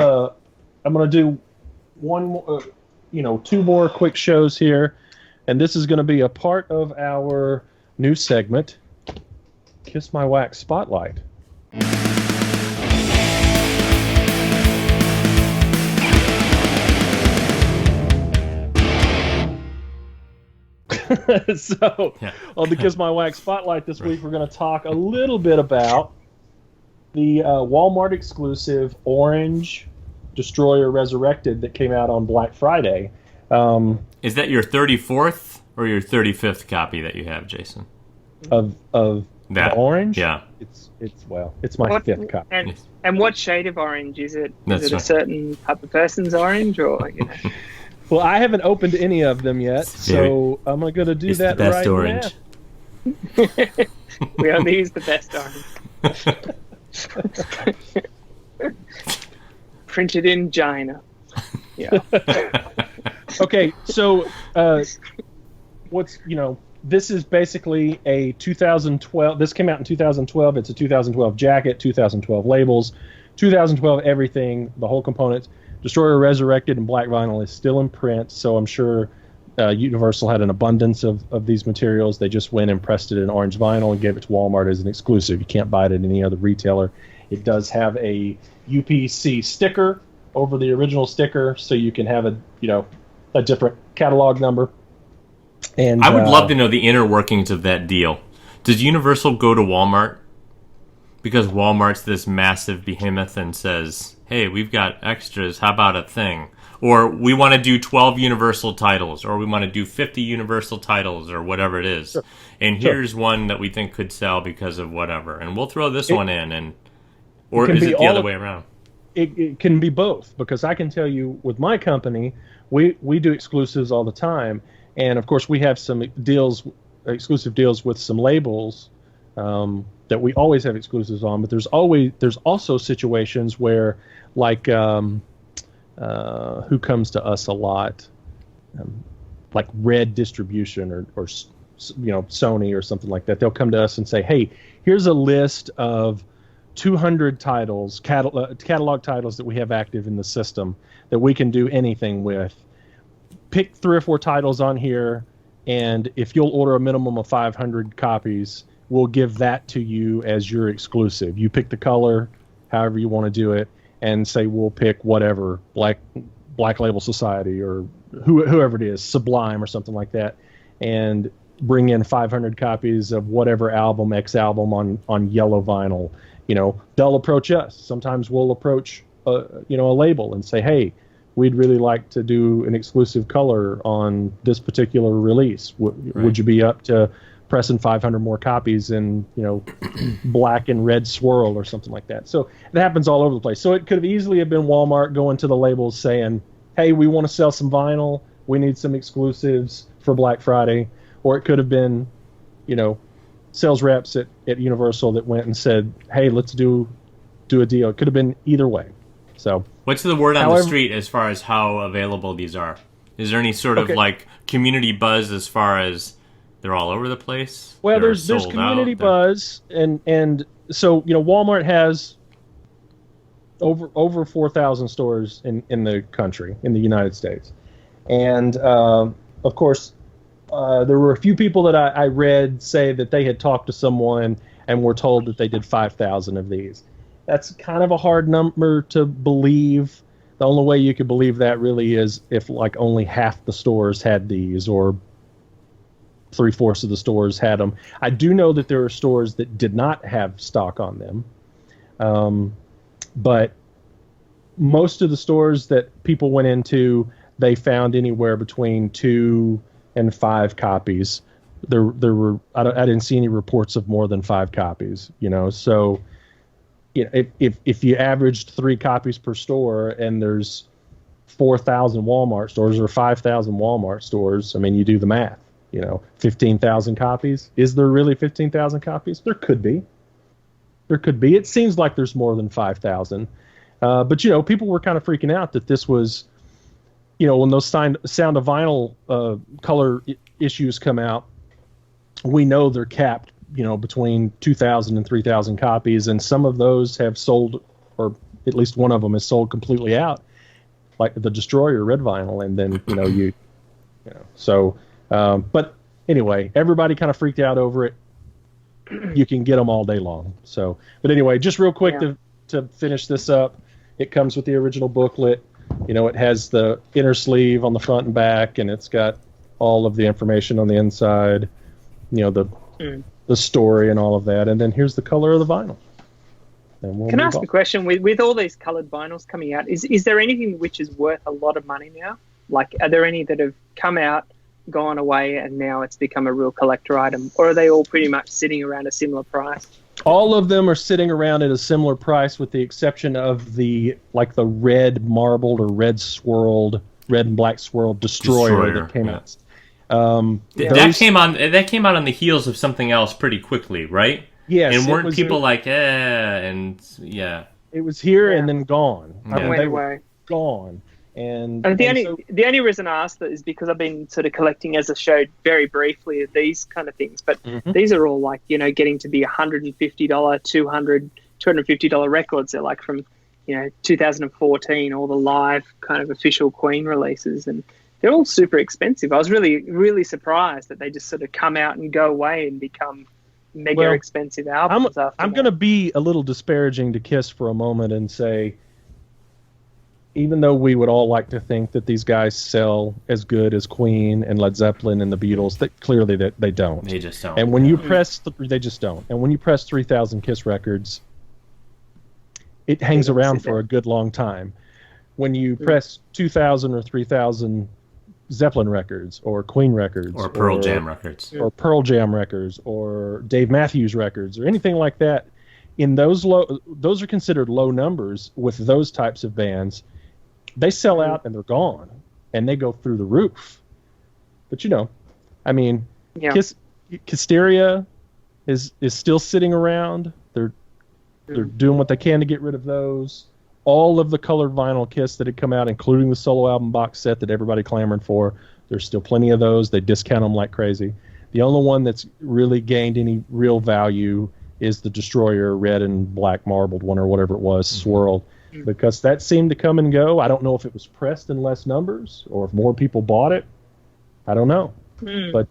gonna do one more, two more quick shows here, and this is gonna be a part of our new segment, Kiss My Wax Spotlight. So, on the Kiss My Wax Spotlight this week, we're going to talk a little bit about the Walmart exclusive Orange Destroyer Resurrected that came out on Black Friday. Is that your 34th or your 35th copy that you have, Jason? Of that the Orange? Yeah. It's my fifth copy. And what shade of orange is it? That's is it right. a certain type of person's orange, or Well, I haven't opened any of them yet, so I'm going to do that the best right orange. now. We only use the best orange. Printed in China. Yeah. Okay, so this is basically a 2012. This came out in 2012. It's a 2012 jacket, 2012 labels, 2012 everything, the whole components. Destroyer Resurrected and black vinyl is still in print, so I'm sure Universal had an abundance of these materials. They just went and pressed it in orange vinyl and gave it to Walmart as an exclusive. You can't buy it at any other retailer. It does have a UPC sticker over the original sticker, so you can have a different catalog number. And I would love to know the inner workings of that deal. Does Universal go to Walmart? Because Walmart's this massive behemoth and says, hey, we've got extras, how about a thing? Or we want to do 12 Universal titles, or we want to do 50 Universal titles, or whatever it is. Sure. And here's one that we think could sell because of whatever. And we'll throw this one in. Or is it the other way around? It can be both, because I can tell you with my company, we do exclusives all the time. And, of course, we have some exclusive deals with some labels that we always have exclusives on. But there's also situations where, like, who comes to us a lot, like Red Distribution or Sony or something like that. They'll come to us and say, hey, here's a list of 200 titles, catalog titles that we have active in the system that we can do anything with. Pick 3 or 4 titles on here, and if you'll order a minimum of 500 copies, we'll give that to you as your exclusive. You pick the color, however you want to do it, and say we'll pick whatever, Black Label Society or whoever it is, Sublime or something like that, and bring in 500 copies of whatever album, X album on yellow vinyl. They'll approach us. Sometimes we'll approach a label and say, hey, we'd really like to do an exclusive color on this particular release. Would you be up to pressing 500 more copies in, black and red swirl or something like that? So it happens all over the place. So it could have easily have been Walmart going to the labels saying, hey, we want to sell some vinyl. We need some exclusives for Black Friday. Or it could have been, sales reps at Universal that went and said, hey, let's do a deal. It could have been either way. So what's the word on the street as far as how available these are? Is there any sort of like community buzz as far as they're all over the place? Well, there's community buzz, and so Walmart has over 4,000 stores in the country, in the United States, And of course, there were a few people that I read say that they had talked to someone and were told that they did 5,000 of these. That's kind of a hard number to believe. The only way you could believe that really is if like only half the stores had these, or 3/4 of the stores had them. I do know that there are stores that did not have stock on them, but most of the stores that people went into, they found anywhere between 2 and 5 copies. There were I didn't see any reports of more than 5 copies. So if you averaged 3 copies per store, and there's 4,000 Walmart stores or 5,000 Walmart stores, I mean, you do the math. 15,000 copies. Is there really 15,000 copies? There could be. It seems like there's more than 5,000. But people were kind of freaking out that this was, when those Sound of Vinyl color issues come out, we know they're capped, between 2,000 and 3,000 copies, and some of those have sold, or at least one of them is sold completely out, like the Destroyer red vinyl, and then so. But anyway, everybody kind of freaked out over it. You can get them all day long. So, but anyway, just real quick to finish this up, it comes with the original booklet. It has the inner sleeve on the front and back, and it's got all of the information on the inside. The story and all of that, and then here's the color of the vinyl. Can I ask a question? With all these colored vinyls coming out, is there anything which is worth a lot of money now? Like, are there any that have come out, gone away, and now it's become a real collector item, or are they all pretty much sitting around a similar price? All of them are sitting around at a similar price, with the exception of the red marbled or red and black swirled Destroyer that came out. That came out on the heels of something else pretty quickly, right? Yes. And weren't people like, and yeah. It was here and then gone. Yeah. I mean, Went they away. were gone. And the only reason I asked that is because I've been sort of collecting, as I showed very briefly, of these kind of things. But these are all like, getting to be $150, $250 records. They're like from, 2014, all the live kind of official Queen releases, and they're all super expensive. I was really, really surprised that they just sort of come out and go away and become mega expensive albums. I'm going to be a little disparaging to Kiss for a moment and say, even though we would all like to think that these guys sell as good as Queen and Led Zeppelin and the Beatles, clearly they don't. They just don't. And when you press, they just don't. And when you press 3,000 Kiss records, it hangs around for a good long time. When you press 2,000 or 3,000 Zeppelin records or Queen records or Pearl Jam records or Dave Matthews records or anything like that, in those are considered low numbers with those types of bands. They sell out and they're gone, and they go through the roof. But Hysteria is still sitting around. They're doing what they can to get rid of those. All of the colored vinyl Kiss that had come out, including the solo album box set that everybody clamored for, there's still plenty of those. They discount them like crazy. The only one that's really gained any real value is the Destroyer red and black marbled one, or whatever it was, swirled, because that seemed to come and go. I don't know if it was pressed in less numbers or if more people bought it. I don't know. But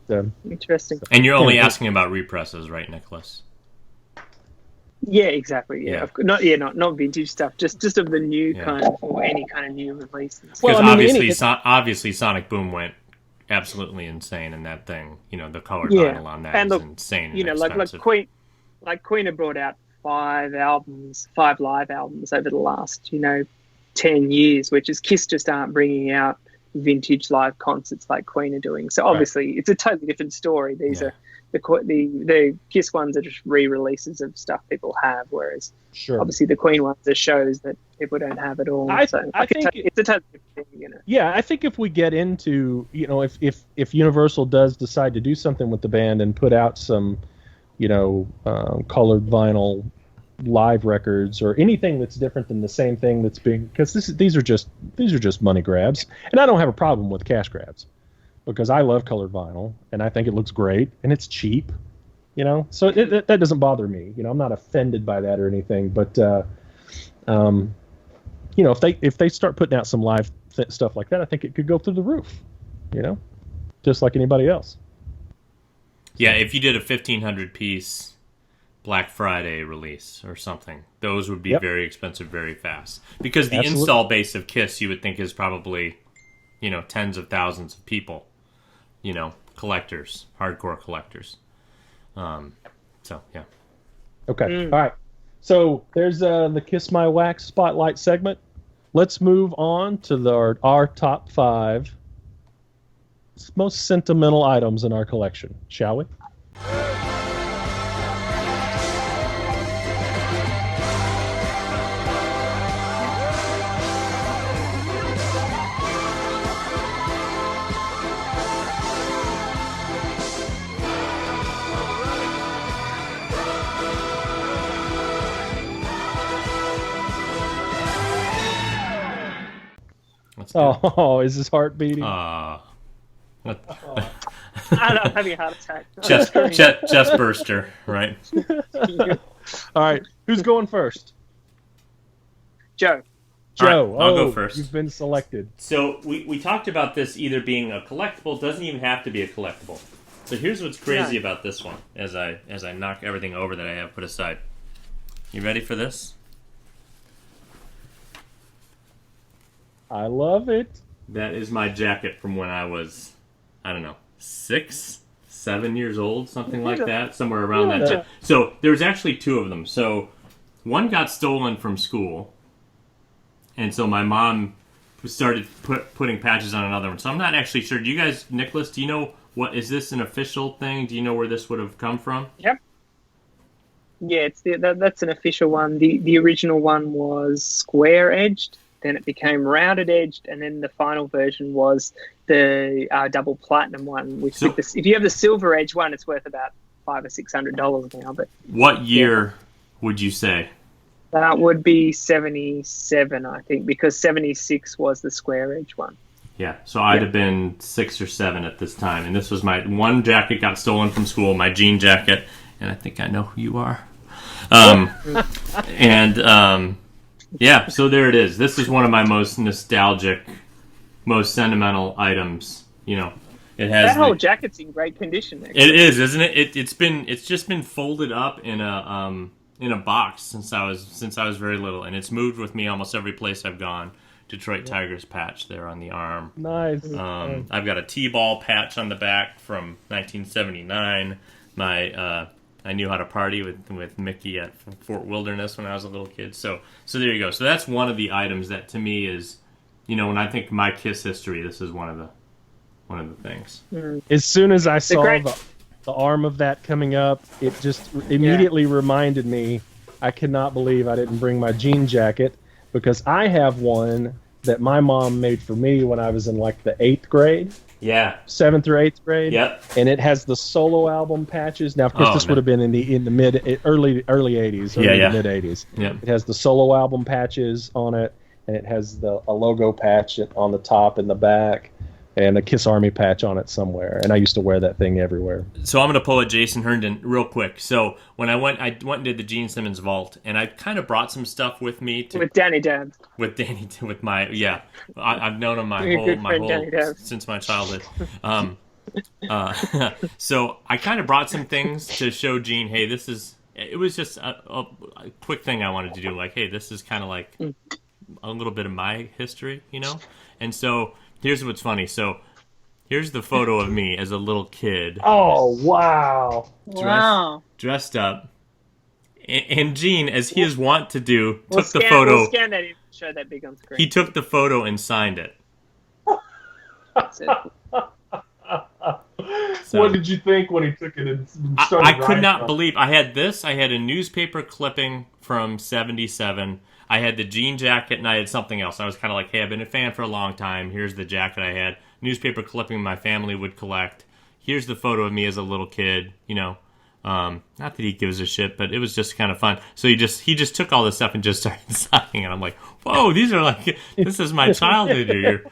interesting. And you're only asking about represses, right, Nicholas? Yeah, exactly. Yeah, not vintage stuff. Just of the new kind of, or any kind of new releases. Because obviously Sonic Boom went absolutely insane in that thing. The colored vinyl on that is insane. Like Queen have brought out 5 live albums over the last 10 years, which is Kiss just aren't bringing out vintage live concerts like Queen are doing. So obviously it's a totally different story. These are the Kiss ones are just re-releases of stuff people have, whereas obviously the Queen ones are shows that people don't have at all. I think it's a totally different thing, Yeah, I think if we get into, if Universal does decide to do something with the band and put out some, colored vinyl live records or anything that's different than the same thing that's being, because these are just money grabs, and I don't have a problem with cash grabs, because I love colored vinyl and I think it looks great and it's cheap, so that doesn't bother me. I'm not offended by that or anything, but if they start putting out some live stuff like that, I think it could go through the roof. Just like anybody else. Yeah, if you did a 1,500 piece Black Friday release or something, those would be very expensive very fast. Because the install base of KISS, you would think, is probably, tens of thousands of people. Collectors, hardcore collectors. So, yeah. Okay, all right. So there's the Kiss My Wax Spotlight segment. Let's move on to our top 5 most sentimental items in our collection, shall we? Oh, is his heart beating? I'm having a heart attack. Chest burster, right? All right, who's going first? Joe. Joe, I'll go first. You've been selected. So we talked about this either being a collectible, doesn't even have to be a collectible. But here's what's crazy about this one, as I knock everything over that I have put aside. You ready for this? I love it. That is my jacket from when I was, 6, 7 years old, something like that, somewhere around that time. So there's actually 2 of them. So one got stolen from school, and so my mom started putting patches on another one. So I'm not actually sure. Do you guys, Nicholas, do you know is this an official thing? Do you know where this would have come from? Yep. Yeah, that's an official one. The original one was square edged. Then it became rounded edged, and then the final version was the double platinum one. Which, if you have the silver edge one, it's worth about $500 or $600 now. But what year would you say? That would be 77, I think, because 76 was the square edge one. Yeah, so I'd have been 6 or 7 at this time, and this was my one jacket got stolen from school, my jean jacket, and I think I know who you are. Yeah, so there it is. This is one of my most nostalgic, most sentimental items. It has that whole jacket's in great condition. Actually. It is, isn't it? It's just been folded up in a box since I was very little, and it's moved with me almost every place I've gone. Detroit Tigers patch there on the arm. Nice. I've got a T-ball patch on the back from 1979. I knew how to party with Mickey at Fort Wilderness when I was a little kid. So there you go. So that's one of the items that to me is, when I think my KISS history, this is one of the things. As soon as I saw the arm of that coming up, it just immediately reminded me. I cannot believe I didn't bring my jean jacket, because I have one that my mom made for me when I was in like the 8th grade. Yeah. 7th or 8th grade. Yep. And it has the solo album patches. Now, of course, this would have been in the early 80s, mid 80s. Yep. It has the solo album patches on it, and it has a logo patch on the top and the back, and a Kiss Army patch on it somewhere. And I used to wear that thing everywhere. So I'm going to pull a Jason Herndon real quick. So when I went and did the Gene Simmons vault, and I kind of brought some stuff with me with Danny Dabbs. With my I've known him my whole since my childhood. So I kind of brought some things to show Gene. Hey, this is. It was just a quick thing I wanted to do. Like, hey, this is kind of like a little bit of my history, And so. Here's what's funny. So, here's the photo of me as a little kid. Oh, wow. Dressed up. And Gene, as he is wont to do, took the photo. We'll scan that in, show that big on screen. He took the photo and signed it. So, what did you think when he took it and started I could not believe. I had this. I had a newspaper clipping from 77. I had the jean jacket, and I had something else. I was kind of like, hey, I've been a fan for a long time. Here's the jacket I had. Newspaper clipping my family would collect. Here's the photo of me as a little kid, Not that he gives a shit, but it was just kind of fun. So he just took all this stuff and just started signing, and I'm like, whoa, these are like, this is my childhood here.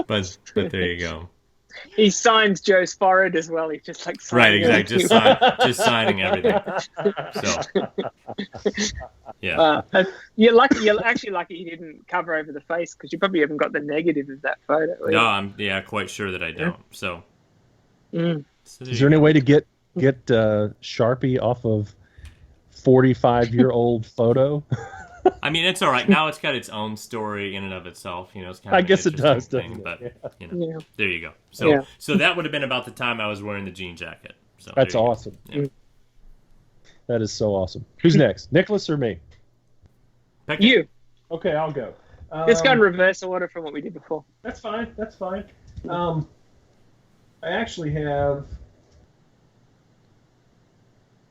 But there you go. He signs Joe's forehead as well. He's just like Right, signing exactly. Just signing everything. So, yeah. You're actually lucky you didn't cover over the face because you probably haven't got the negative of that photo. No, I'm quite sure that I don't. So, Mm. Is there any way to get Sharpie off of 45-year-old photo? I mean, it's all right. Now it's got its own story in and of itself. You know, it's kind of I guess an it does, interesting thing, doesn't it? but Yeah. there you go. So, Yeah. so that would have been about the time I was wearing the jean jacket. So That's there you go. awesome. Yeah. That is so awesome. Who's next, Nicholas or me? Pick it. You. Okay, I'll go. Let's go in reverse order from what we did before. That's fine. I actually have,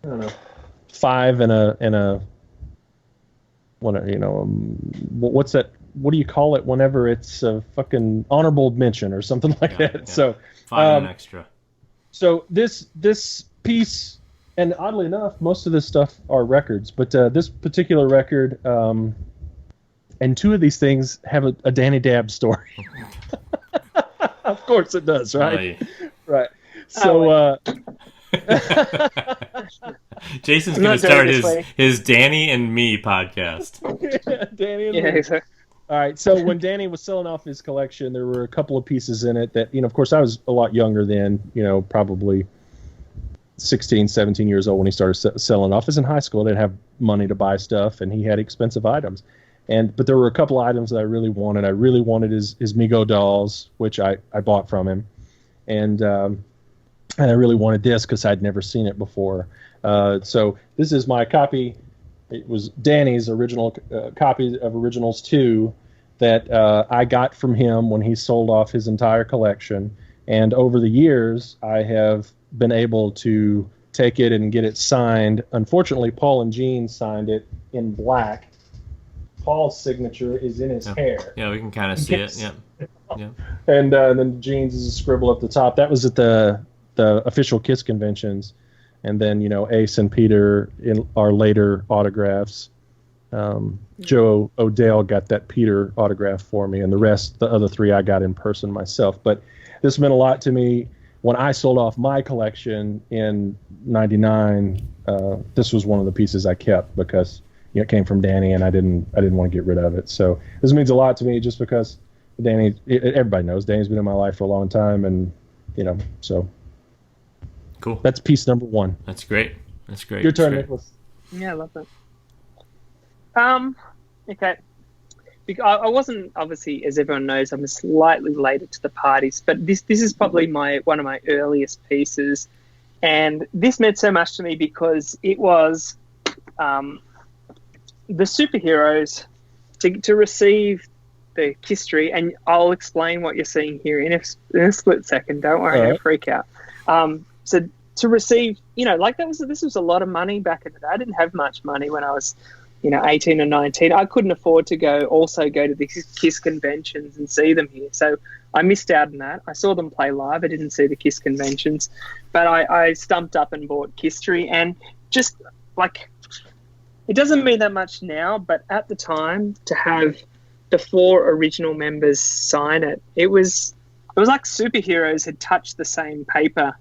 I don't know, 5 and a what, you know, what's that? What do you call it whenever it's a fucking honorable mention or something like that? Yeah. So 5 and an extra. So this piece, and oddly enough, most of this stuff are records, but this particular record, and 2 of these things have a Danny Dabb story. Of course it does, right? Right. So, Jason's going to start his Danny and Me podcast. Danny and me. Exactly. All right. So when Danny was selling off his collection, there were a couple of pieces in it that, you know, of course, I was a lot younger then, you know, probably 16, 17 years old when he started selling off. I was in high school. I didn't have money to buy stuff, and he had expensive items. But there were a couple items that I really wanted. I really wanted his Mego dolls, which I bought from him. And I really wanted this because I'd never seen it before. So this is my copy. It was Danny's original copy of Originals 2 that I got from him when he sold off his entire collection. And over the years, I have been able to take it and get it signed. Unfortunately, Paul and Gene signed it in black. Paul's signature is in his hair. Yeah, we can kind of see it. Yeah. Yeah. And then Gene's is a scribble up the top. That was at the official KISS conventions. And then, you know, Ace and Peter in our later autographs. Joe O'Dell got that Peter autograph for me, and the other 3 I got in person myself. But this meant a lot to me. When I sold off my collection in '99, this was one of the pieces I kept because, you know, it came from Danny, and I didn't want to get rid of it. So this means a lot to me just because Danny, everybody knows Danny's been in my life for a long time, and, you know, so. Cool. That's piece number 1. That's great. Your turn, Nicholas. Yeah, I love that. Okay. Because I wasn't, obviously, as everyone knows, I'm slightly later to the parties, but this is probably one of my earliest pieces, and this meant so much to me because it was the superheroes to receive the history, and I'll explain what you're seeing here in a split second. Don't worry, don't freak out. So to receive, you know, like this was a lot of money back in the day. I didn't have much money when I was, you know, 18 or 19. I couldn't afford to go to the KISS conventions and see them here. So I missed out on that. I saw them play live. I didn't see the KISS conventions, but I stumped up and bought History, and just like, it doesn't mean that much now, but at the time to have the 4 original members sign it, it was like superheroes had touched the same paper.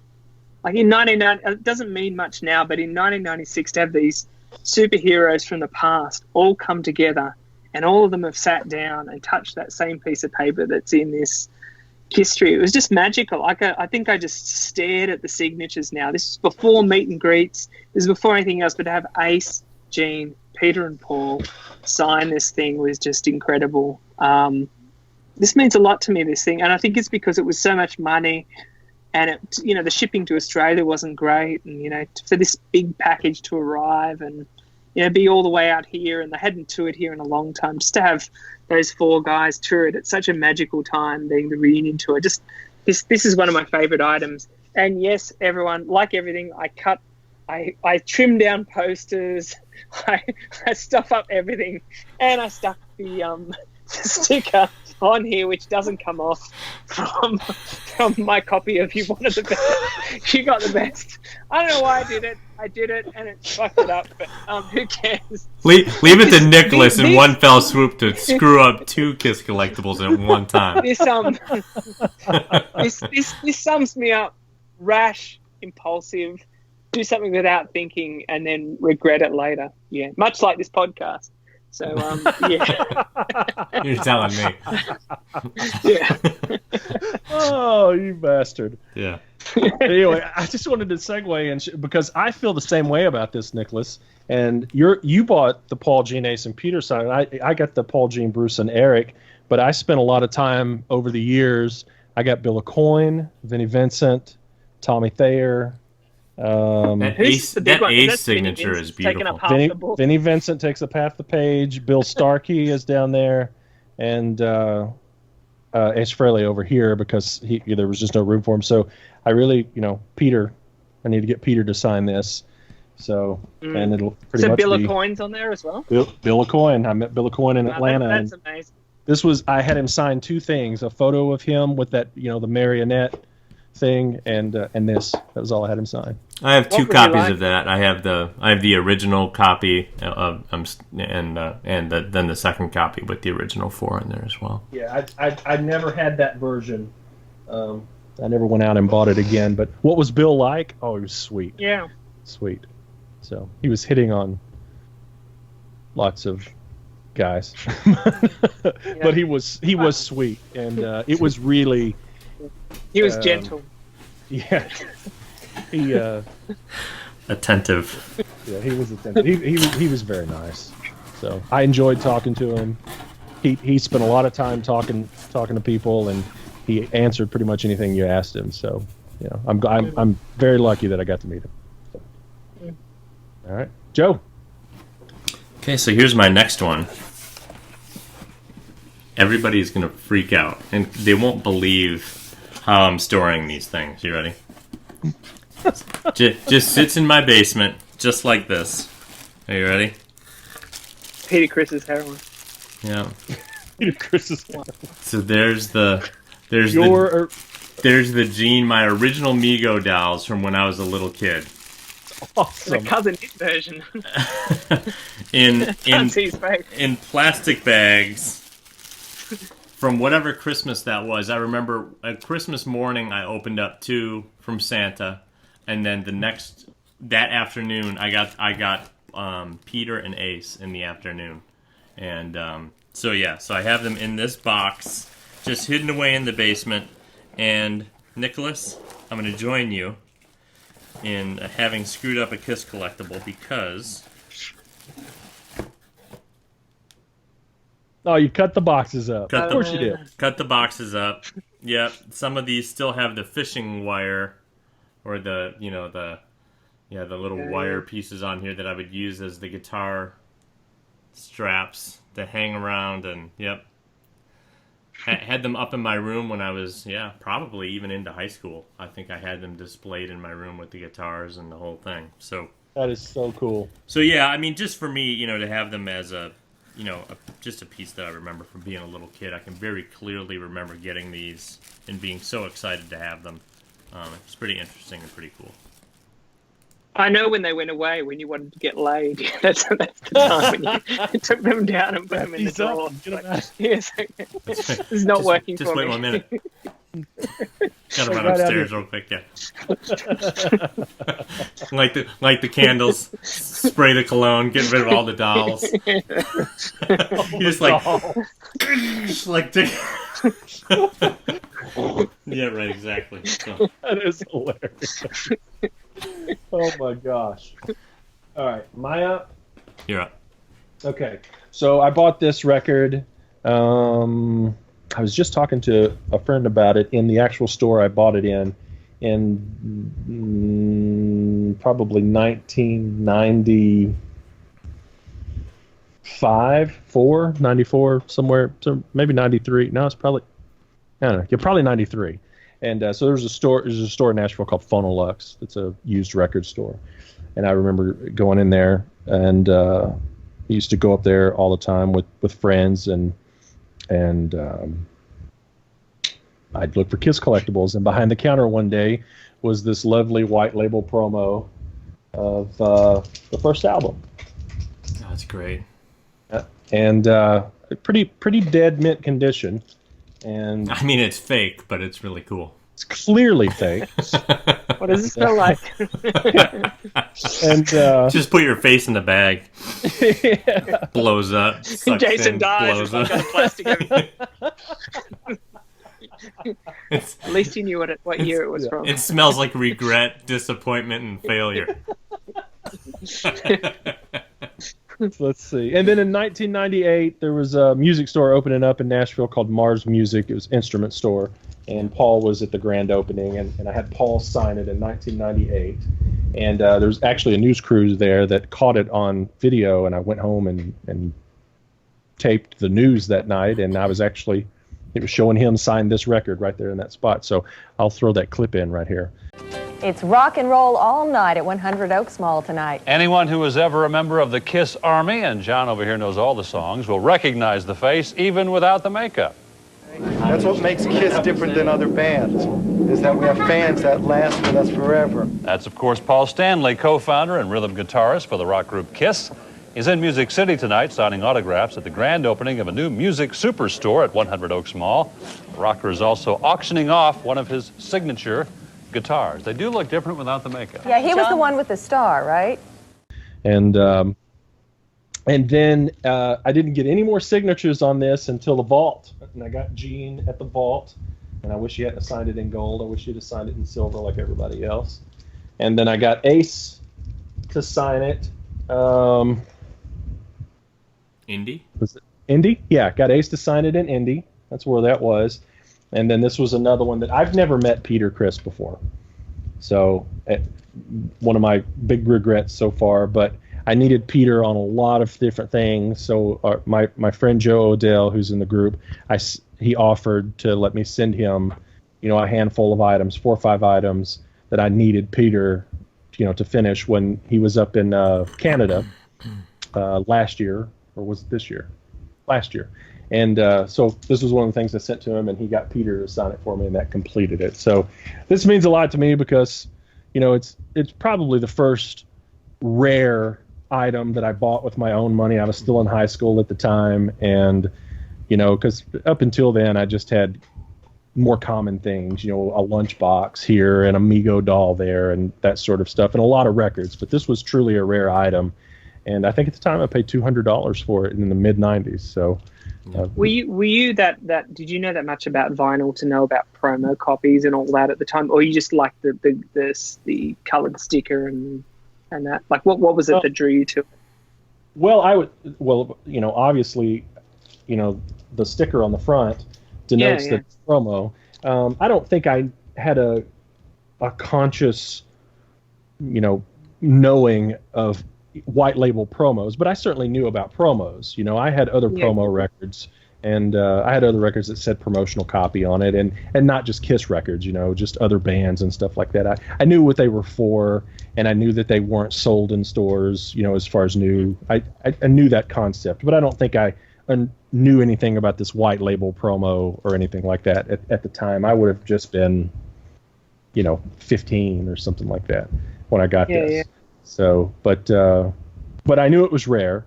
Like in 1990, it doesn't mean much now, but in 1996 to have these superheroes from the past all come together, and all of them have sat down and touched that same piece of paper that's in this history. It was just magical. I think I just stared at the signatures now. This is before meet and greets. This is before anything else, but to have Ace, Gene, Peter and Paul sign this thing was just incredible. This means a lot to me, this thing, and I think it's because it was so much money. And it, you know, the shipping to Australia wasn't great, and, you know, for this big package to arrive and, you know, be all the way out here, and they hadn't toured here in a long time. Just to have those 4 guys tour it, it's such a magical time being the reunion tour. Just this is one of my favorite items. And yes, everyone, like everything, I trimmed down posters, I stuff up everything, and I stuck the sticker on here which doesn't come off from my copy of You Wanted the Best. You got the best. I don't know why I did it. I did it and it fucked it up, but who cares? Leave it to Nicholas in one fell swoop to screw up 2 Kiss collectibles at one time. This sums me up. Rash, impulsive, do something without thinking and then regret it later. Yeah, much like this podcast. So, yeah. You're telling me. Yeah. Oh, you bastard. Yeah. Anyway, I just wanted to segue because I feel the same way about this, Nicholas. And you bought the Paul, Gene, Ace, and Peter side. And I got the Paul, Gene, Bruce, and Eric. But I spent a lot of time over the years. I got Bill Aucoin, Vinnie Vincent, Tommy Thayer. That Ace signature is beautiful. Vinnie Vincent takes up half the page. Bill Starkey is down there, and Ace Frehley over here because there was just no room for him. So I really, Peter, I need to get Peter to sign this. So and it'll pretty much Bill be Aucoin's on there as well. Bill Aucoin. I met Bill Aucoin in Atlanta. That's amazing. I had him sign 2 things: a photo of him with that, the marionette thing, and this. That was all I had him sign. I have 2 copies of that. I have the original copy of then the second copy with the original 4 in there as well. Yeah, I never had that version. I never went out and bought it again. But what was Bill like? Oh, he was sweet. Yeah, sweet. So he was hitting on lots of guys, but he was sweet, and it was really. He was gentle. Yeah. He attentive. Yeah, he was attentive. He was very nice. So I enjoyed talking to him. He spent a lot of time talking to people, and he answered pretty much anything you asked him. So I'm very lucky that I got to meet him. So. All right, Joe. Okay, so here's my next one. Everybody's gonna freak out, and they won't believe how I'm storing these things. You ready? just sits in my basement, just like this. Are you ready? Peter Chris's heroin. Yeah. Peter Chris's heroin. So there's the Gene, my original Mego dolls from when I was a little kid. Awesome. The cousin hit version. in plastic bags. From whatever Christmas that was, I remember at Christmas morning I opened up 2 from Santa, and then that afternoon I got Peter and Ace in the afternoon, and so I have them in this box, just hidden away in the basement. And Nicholas, I'm going to join you in having screwed up a Kiss collectible because. Oh, you cut the boxes up. Of course you did. Cut the boxes up. Yep. Some of these still have the fishing wire, or the little wire pieces on here that I would use as the guitar straps to hang around, and yep. Had them up in my room when I was, probably even into high school. I think I had them displayed in my room with the guitars and the whole thing. So that is so cool. So yeah, I mean, just for me, to have them as just a piece that I remember from being a little kid. I can very clearly remember getting these and being so excited to have them. It's pretty interesting and pretty cool. I know when they went away, when you wanted to get laid. That's the time when you took them down and put them in the drawer. Yes, this is not working for me. Just wait 1 minute. Gotta run upstairs real quick, yeah. like the candles, spray the cologne, get rid of all the dolls. You just yeah, right, exactly. So. That is hilarious. Oh my gosh. All right, Maya. You're up. Okay, so I bought this record. I was just talking to a friend about it in the actual store I bought it in probably 94, somewhere, maybe 93. No, it's probably, I don't know, yeah, probably 93. And so there's a store in Nashville called Phonolux. It's a used record store. And I remember going in there, and I used to go up there all the time with friends, and and I'd look for Kiss collectibles, and behind the counter one day was this lovely white label promo of the first album. That's great. And pretty dead mint condition. And I mean, it's fake, but it's really cool. It's clearly fake. What does it smell like? And just put your face in the bag. Yeah. Blows up. Jason dies. It's got plastic everything. At least you knew what year it was from. It smells like regret, disappointment, and failure. Let's see. And then in 1998, there was a music store opening up in Nashville called Mars Music. It was an instrument store. And Paul was at the grand opening. And I had Paul sign it in 1998. And there was actually a news crew there that caught it on video. And I went home and taped the news that night. And it was showing him sign this record right there in that spot. So I'll throw that clip in right here. It's rock and roll all night at 100 Oaks Mall tonight. Anyone who was ever a member of the Kiss Army, and John over here knows all the songs, will recognize the face even without the makeup. That's what makes Kiss different than other bands, is that we have fans that last with us forever. That's, of course, Paul Stanley, co-founder and rhythm guitarist for the rock group Kiss. He's in Music City tonight signing autographs at the grand opening of a new music superstore at 100 Oaks Mall. The rocker is also auctioning off one of his signature guitars. They do look different without the makeup. Yeah, he was the one with the star, right? And then I didn't get any more signatures on this until the vault. And I got Gene at the vault. And I wish he hadn't signed it in gold. I wish he'd have signed it in silver like everybody else. And then I got Ace to sign it. Indy? Was it Indy? Yeah, got Ace to sign it in Indy. That's where that was. And then this was another one that I've never met Peter Criss before. So one of my big regrets so far, but I needed Peter on a lot of different things. So my friend Joe Odell, who's in the group, he offered to let me send him, a handful of items, 4 or 5 items that I needed Peter, to finish when he was up in Canada last year, or was it this year? Last year. And so this was one of the things I sent to him, and he got Peter to sign it for me, and that completed it. So this means a lot to me because, it's probably the first rare item that I bought with my own money. I was still in high school at the time, and, because up until then I just had more common things, a lunchbox here, an Amigo doll there, and that sort of stuff, and a lot of records. But this was truly a rare item, and I think at the time I paid $200 for it in the mid '90s. So. Were you that did you know that much about vinyl to know about promo copies and all that at the time, or you just liked the colored sticker and that? Like what was it that drew you to it? Well, obviously, the sticker on the front denotes the promo. I don't think I had a conscious, knowing of white label promos, but I certainly knew about promos. I had other promo records, and I had other records that said promotional copy on it, and not just Kiss records, just other bands and stuff like that. I knew what they were for, and I knew that they weren't sold in stores, as far as new. I knew that concept, but I don't think I knew anything about this white label promo or anything like that at the time. I would have just been, 15 or something like that when I got this. Yeah. So, but I knew it was rare,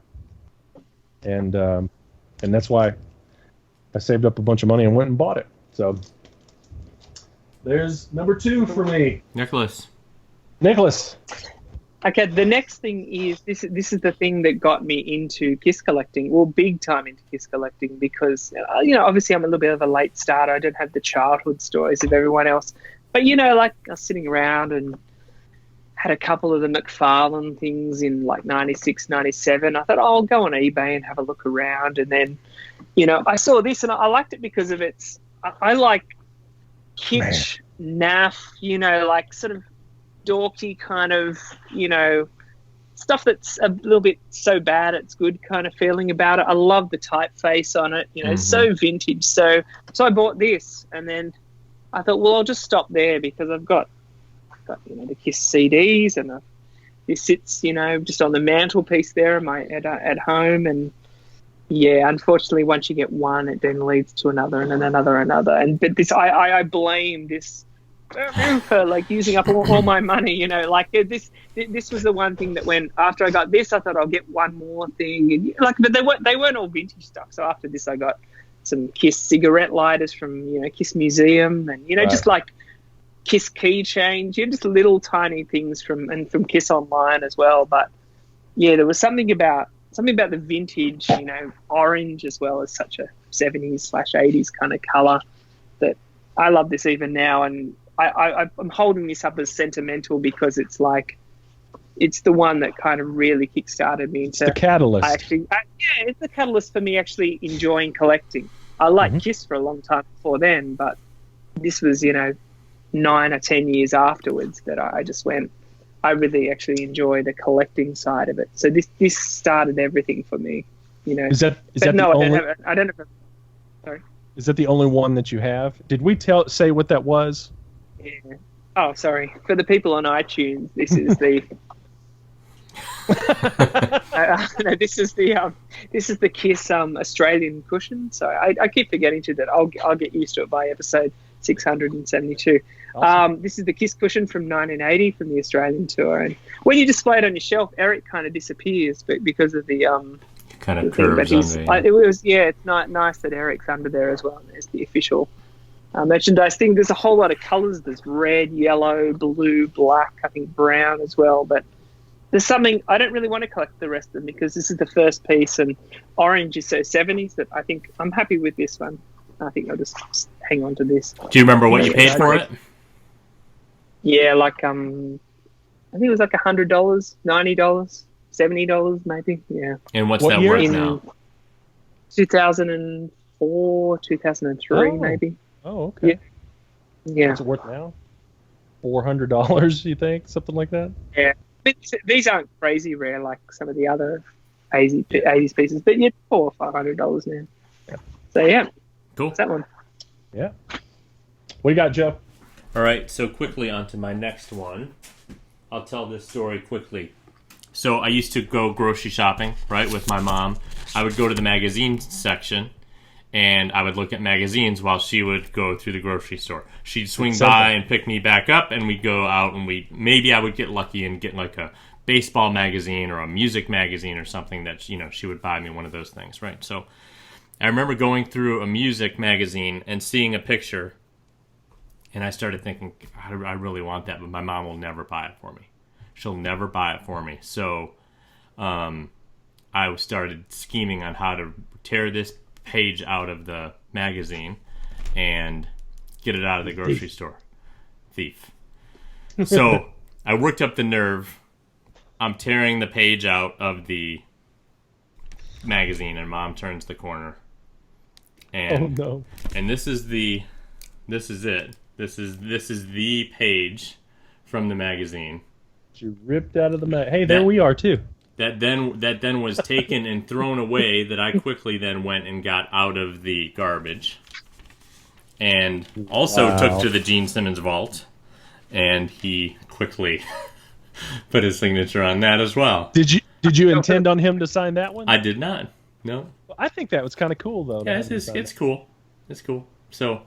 and that's why I saved up a bunch of money and went and bought it. So there's number 2 for me. Nicholas. Okay, the next thing is this is the thing that got me into Kiss collecting, well, big time into Kiss collecting, because obviously I'm a little bit of a late starter. I don't have the childhood stories of everyone else, but like I was sitting around and had a couple of the McFarlane things in like 96, 97. I thought, I'll go on eBay and have a look around. And then, I saw this and I liked it because of I like kitsch, naff, like sort of dorky kind of, stuff that's a little bit so bad it's good kind of feeling about it. I love the typeface on it, so vintage. So I bought this, and then I thought, well, I'll just stop there because I've got the Kiss CDs, and this sits just on the mantelpiece there at home, and Yeah, unfortunately, once you get one, it then leads to another and then another. And but this, I blame this for like using up all my money. You know, like this was the one thing that when after I got this, I thought I'll get one more thing. And, like, but they weren't all vintage stuff. So after this, I got some Kiss cigarette lighters from Kiss Museum, and just like Kiss keychains. Just little tiny things from Kiss Online as well. But yeah, there was something about the vintage, orange as well as such a 70s/80s kind of color that I love this even now. And I'm holding this up as sentimental because it's like, it's the one that kind of really kickstarted me into the catalyst. It's the catalyst for me actually enjoying collecting. I liked Kiss for a long time before then, but this was, 9 or 10 years afterwards that I just went, I really actually enjoy the collecting side of it. So this started everything for me, Is that no, the only? I don't have. Sorry. Is that the only one that you have? Did we say what that was? Yeah. Oh, sorry. For the people on iTunes, this is the. No, this is the Kiss Australian cushion. So I keep forgetting that. I'll get used to it by episode 672. Awesome. This is the Kiss cushion from 1980 from the Australian tour, and when you display it on your shelf, Eric kind of disappears, but because of the kind of curves under. It was it's not nice that Eric's under there as well. And there's the official merchandise thing. There's a whole lot of colours. There's red, yellow, blue, black. I think brown as well. But there's something I don't really want to collect the rest of them because this is the first piece, and orange is so 70s that I think I'm happy with this one. I think I'll just hang on to this. Do you remember what you paid for it? Yeah, like I think it was like $100, $90, $70 maybe. Yeah. And what's that worth now? 2004, 2003 maybe. Oh, okay. Yeah. What's it worth now? $400, you think? Something like that? Yeah. But these aren't crazy rare like some of the other 80s pieces, but yeah, $400 or $500 now. Yeah. So yeah. Cool. That's that one. Yeah. What do you got, Joe? All right, so quickly on to my next one. I'll tell this story quickly. So I used to go grocery shopping, right, with my mom. I would go to the magazine section, and I would look at magazines while she would go through the grocery store. She'd swing by and pick me back up, and we'd go out, and maybe I would get lucky and get like a baseball magazine or a music magazine or something that, she would buy me one of those things, right? So I remember going through a music magazine and seeing a picture, and I started thinking, I really want that, but my mom will never buy it for me. She'll never buy it for me. So I started scheming on how to tear this page out of the magazine and get it out of the grocery store. Thief. So I worked up the nerve. I'm tearing the page out of the magazine, and Mom turns the corner. And, oh no! And this is it. This is the page from the magazine. You ripped out of the Hey, there we are too. That then was taken and thrown away. That I quickly then went and got out of the garbage, and also took to the Gene Simmons vault, and he quickly put his signature on that as well. Did you intend on him to sign that one? I did not. No. I think that was kind of cool though. Yeah, it's cool. It's cool. So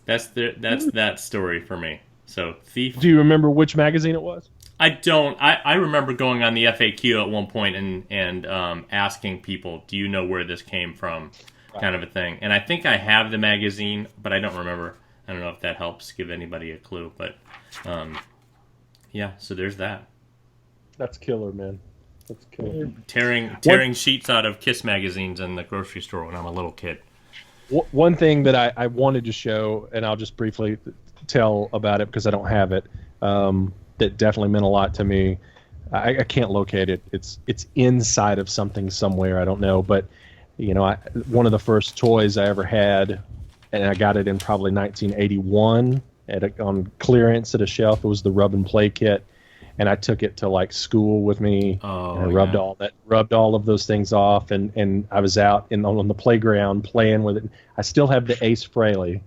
that's that story for me. So Thief. Do you remember which magazine it was? I don't. I remember going on the FAQ at one point and asking people, "Do you know where this came from?" Kind of a thing. And I think I have the magazine, but I don't remember. I don't know if that helps give anybody a clue. But yeah. So there's that. That's killer, man. That's killer. Tearing sheets out of Kiss magazines in the grocery store when I'm a little kid. One thing that I wanted to show, and I'll just briefly tell about it because I don't have it, that definitely meant a lot to me. I can't locate it. It's inside of something somewhere. I don't know. But, one of the first toys I ever had, and I got it in probably 1981 on clearance at a shelf. It was the Rub and Play kit. And I took it to like school with me. Oh, and I rubbed all of those things off, and I was out on the playground playing with it. I still have the Ace Frehley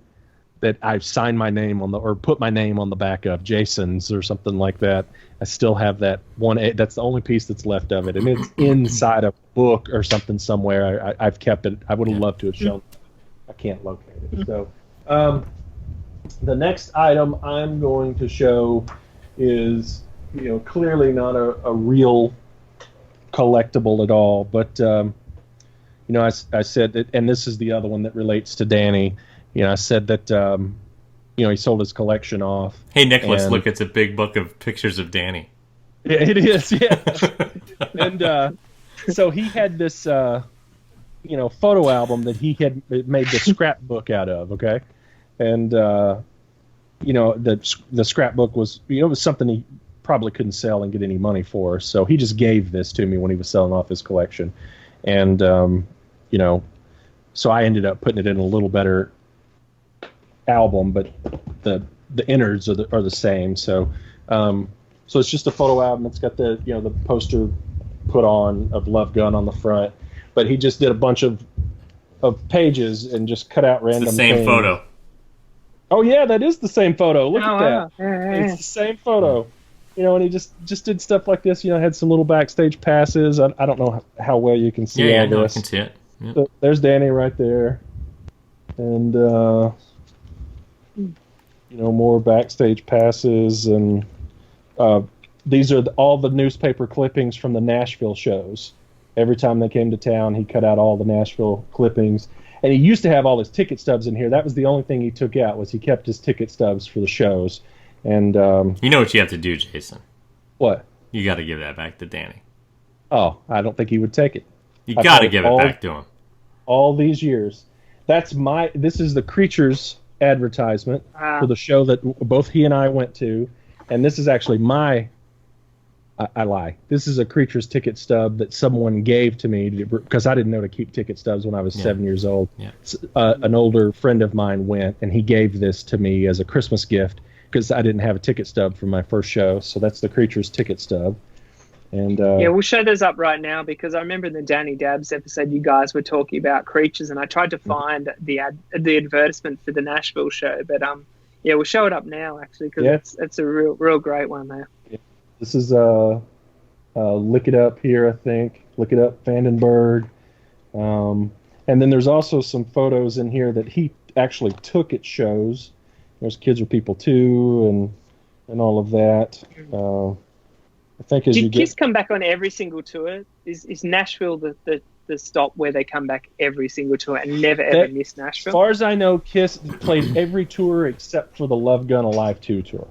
that I've signed my name on or put my name on the back of, Jason's or something like that. I still have that one. That's the only piece that's left of it, and it's inside a book or something somewhere. I've kept it. I would have loved to have shown. I can't locate it. So, the next item I'm going to show is, clearly not a real collectible at all, but I said that, and this is the other one that relates to Danny. I said that he sold his collection off. Hey, Nicholas, look, it's a big book of pictures of Danny. Yeah, it is, yeah. And so he had this, photo album that he had made the scrapbook out of, okay? And, the scrapbook was, it was something he probably couldn't sell and get any money for, so he just gave this to me when he was selling off his collection. And, so I ended up putting it in a little better album, but the innards are the same. So so it's just a photo album. It's got the the poster put on of Love Gun on the front, but he just did a bunch of pages and just cut out random. It's the same things. Photo. Oh yeah, that is the same photo. Look at that. Yeah. It's the same photo. And he just did stuff like this. Had some little backstage passes. I don't know how well you can see all this. I can see it. Yeah. So there's Danny right there, and more backstage passes, and these are all the newspaper clippings from the Nashville shows. Every time they came to town, he cut out all the Nashville clippings, and he used to have all his ticket stubs in here. That was the only thing he took out, was he kept his ticket stubs for the shows. And you know what you have to do, Jason? What? You got to give that back to Danny. Oh, I don't think he would take it. You got to give it back to him. All these years. This is the Creatures advertisement for the show that both he and I went to, and this is actually I lie. This is a Creatures ticket stub that someone gave to me because I didn't know to keep ticket stubs when I was 7 years old. Yeah. An older friend of mine went, and he gave this to me as a Christmas gift because I didn't have a ticket stub for my first show. So that's the Creatures ticket stub. And we'll show those up right now, because I remember in the Danny Dabbs episode you guys were talking about Creatures, and I tried to find the advertisement for the Nashville show, but we'll show it up now actually, because it's a real great one there. Yeah. This is Lick It Up here, I think. Lick It Up Vandenberg. And then there's also some photos in here that he actually took at shows. There's Kids Are People Too, and all of that. I think Did Kiss come back on every single tour? Is Nashville the stop where they come back every single tour and never ever miss Nashville? As far as I know, Kiss played every tour except for the Love Gun Alive 2 tour.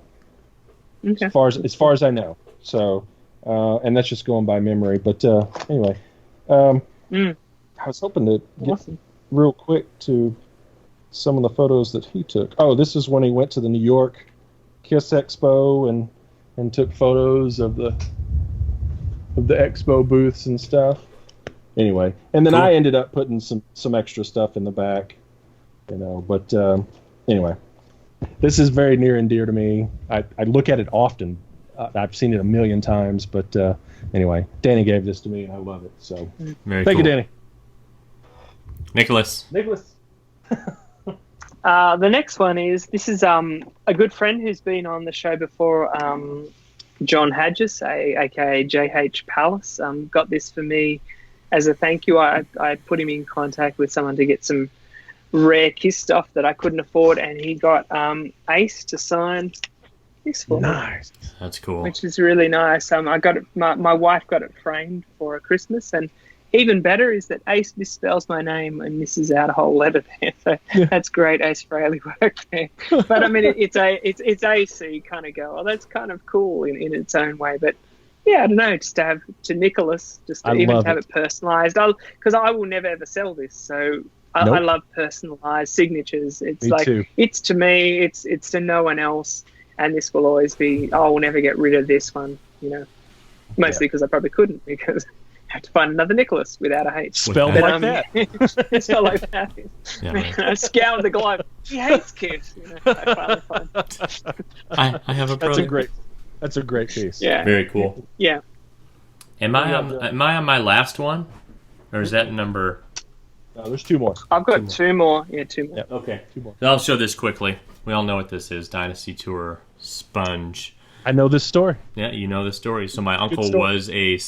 Okay. As far as I know. So, and that's just going by memory. But anyway, I was hoping to get real quick to some of the photos that he took. Oh, this is when he went to the New York Kiss Expo and took photos of the expo booths and stuff. Anyway, and then I ended up putting some extra stuff in the back, But anyway, this is very near and dear to me. I look at it often. I've seen it a million times. But anyway, Danny gave this to me, and I love it. So thank you, Danny. Nicholas. The next one is a good friend who's been on the show before, John Hadgis, aka JH Palace, got this for me as a thank you. I put him in contact with someone to get some rare Kiss stuff that I couldn't afford, and he got Ace to sign this for me. Nice. That's cool. Which is really nice. I got it. My wife got it framed for a Christmas, and even better is that Ace misspells my name and misses out a whole letter there. So that's great Ace Frehley work there. But I mean, it's AC kind of go. Oh, that's kind of cool in its own way. But yeah, I don't know. Just to have to Nicholas, just to even have it personalized. Because I will never ever sell this. So I love personalized signatures. It's it's to me. It's to no one else. And this will always be. I will never get rid of this one. Mostly because I probably couldn't, because have to find another Nicholas without a H. Spelled like that. Spelled like that. Yeah, right. I scoured the globe. He hates Kiss. I finally find. I have a brother. That's a great piece. Yeah. Very cool. Yeah. Am I on my last one, or is that number? No, there's two more. I've got two more. Yeah, two more. Yep. Okay, two more. So I'll show this quickly. We all know what this is. Dynasty Tour sponge. I know this story. Yeah, you know the story. So my uncle was a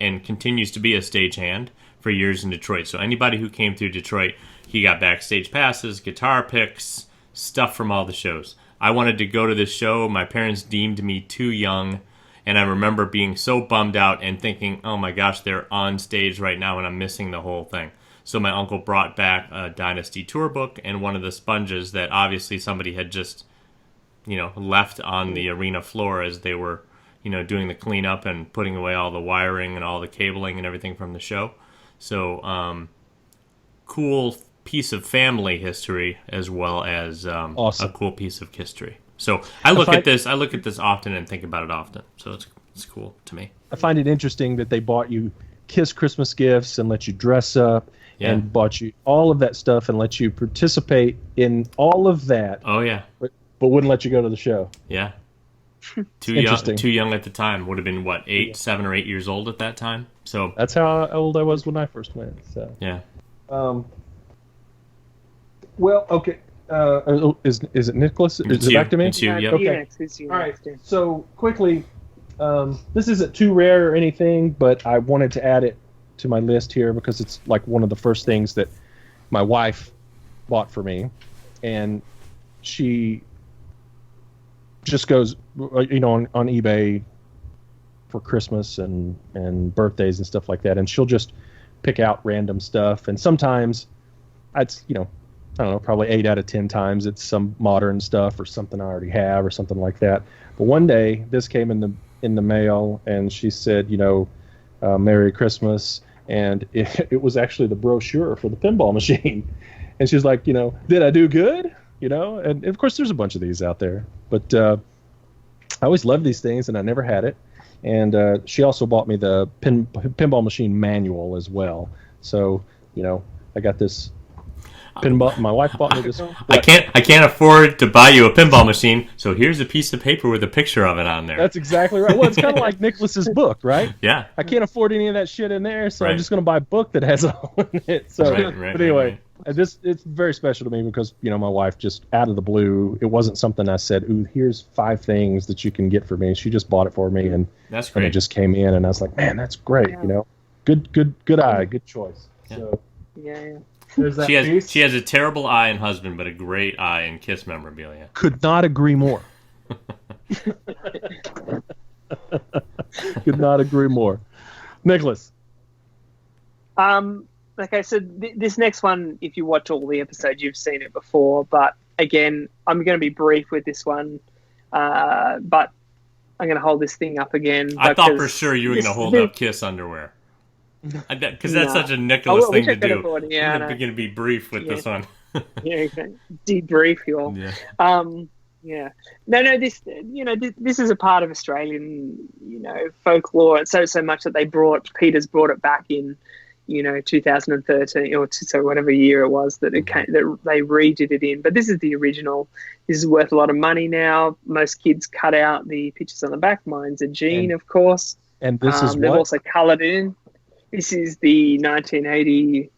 and continues to be a stagehand for years in Detroit. So anybody who came through Detroit, he got backstage passes, guitar picks, stuff from all the shows. I wanted to go to this show. My parents deemed me too young, and I remember being so bummed out and thinking, oh my gosh, they're on stage right now and I'm missing the whole thing. So my uncle brought back a Dynasty Tour book and one of the sponges that obviously somebody had just, left on the arena floor as they were, doing the cleanup and putting away all the wiring and all the cabling and everything from the show. So, cool piece of family history as well as awesome. A cool piece of history. So I look at this often and think about it often. So it's cool to me. I find it interesting that they bought you Kiss Christmas gifts and let you dress up and bought you all of that stuff and let you participate in all of that. Oh yeah. But wouldn't let you go to the show. Yeah. Too young at the time. Would have been 7 or 8 years old at that time. So that's how old I was when I first went. So yeah. Well, okay. Is it Nicholas? Is it back to me? It's you, yep. Okay. All right. So quickly, this isn't too rare or anything, but I wanted to add it to my list here because it's like one of the first things that my wife bought for me, and she just goes, on eBay for Christmas and birthdays and stuff like that, and she'll just pick out random stuff, and sometimes it's I don't know, probably 8 out of 10 times it's some modern stuff or something I already have or something like that. But one day this came in the mail, and she said, Merry Christmas, and it was actually the brochure for the pinball machine, and she's like, did I do good? And of course there's a bunch of these out there, but I always loved these things, and I never had it. And she also bought me the pinball machine manual as well. So I got this. Pinball. My wife bought me this. I can't afford to buy you a pinball machine, so here's a piece of paper with a picture of it on there. That's exactly right. Well, it's kind of like Nicholas's book, right? Yeah. I can't afford any of that shit in there, so I'm just going to buy a book that has all in it. So, but anyway, it's very special to me because my wife just out of the blue. It wasn't something I said, "Ooh, here's 5 things that you can get for me." She just bought it for me, and that's great. And it just came in, and I was like, "Man, that's great." Good eye, good choice. Yeah. So, yeah. She has a terrible eye in husband, but a great eye in Kiss memorabilia. Could not agree more. Could not agree more. Nicholas. Okay, so this next one, if you watch all the episodes, you've seen it before. But again, I'm going to be brief with this one. But I'm going to hold this thing up again. I thought for sure you were going to hold up Kiss underwear. Because that's such a Nicholas thing to do. I'm going to be brief with this one. Debrief you all. Yeah. No. This is a part of Australian, folklore. So much that Peter's brought it back in, 2013 or so whatever year it was that it came, that they redid it in. But this is the original. This is worth a lot of money now. Most kids cut out the pictures on the back. Mine's a Gene, of course. And this is they've also coloured it in. This is the 1980.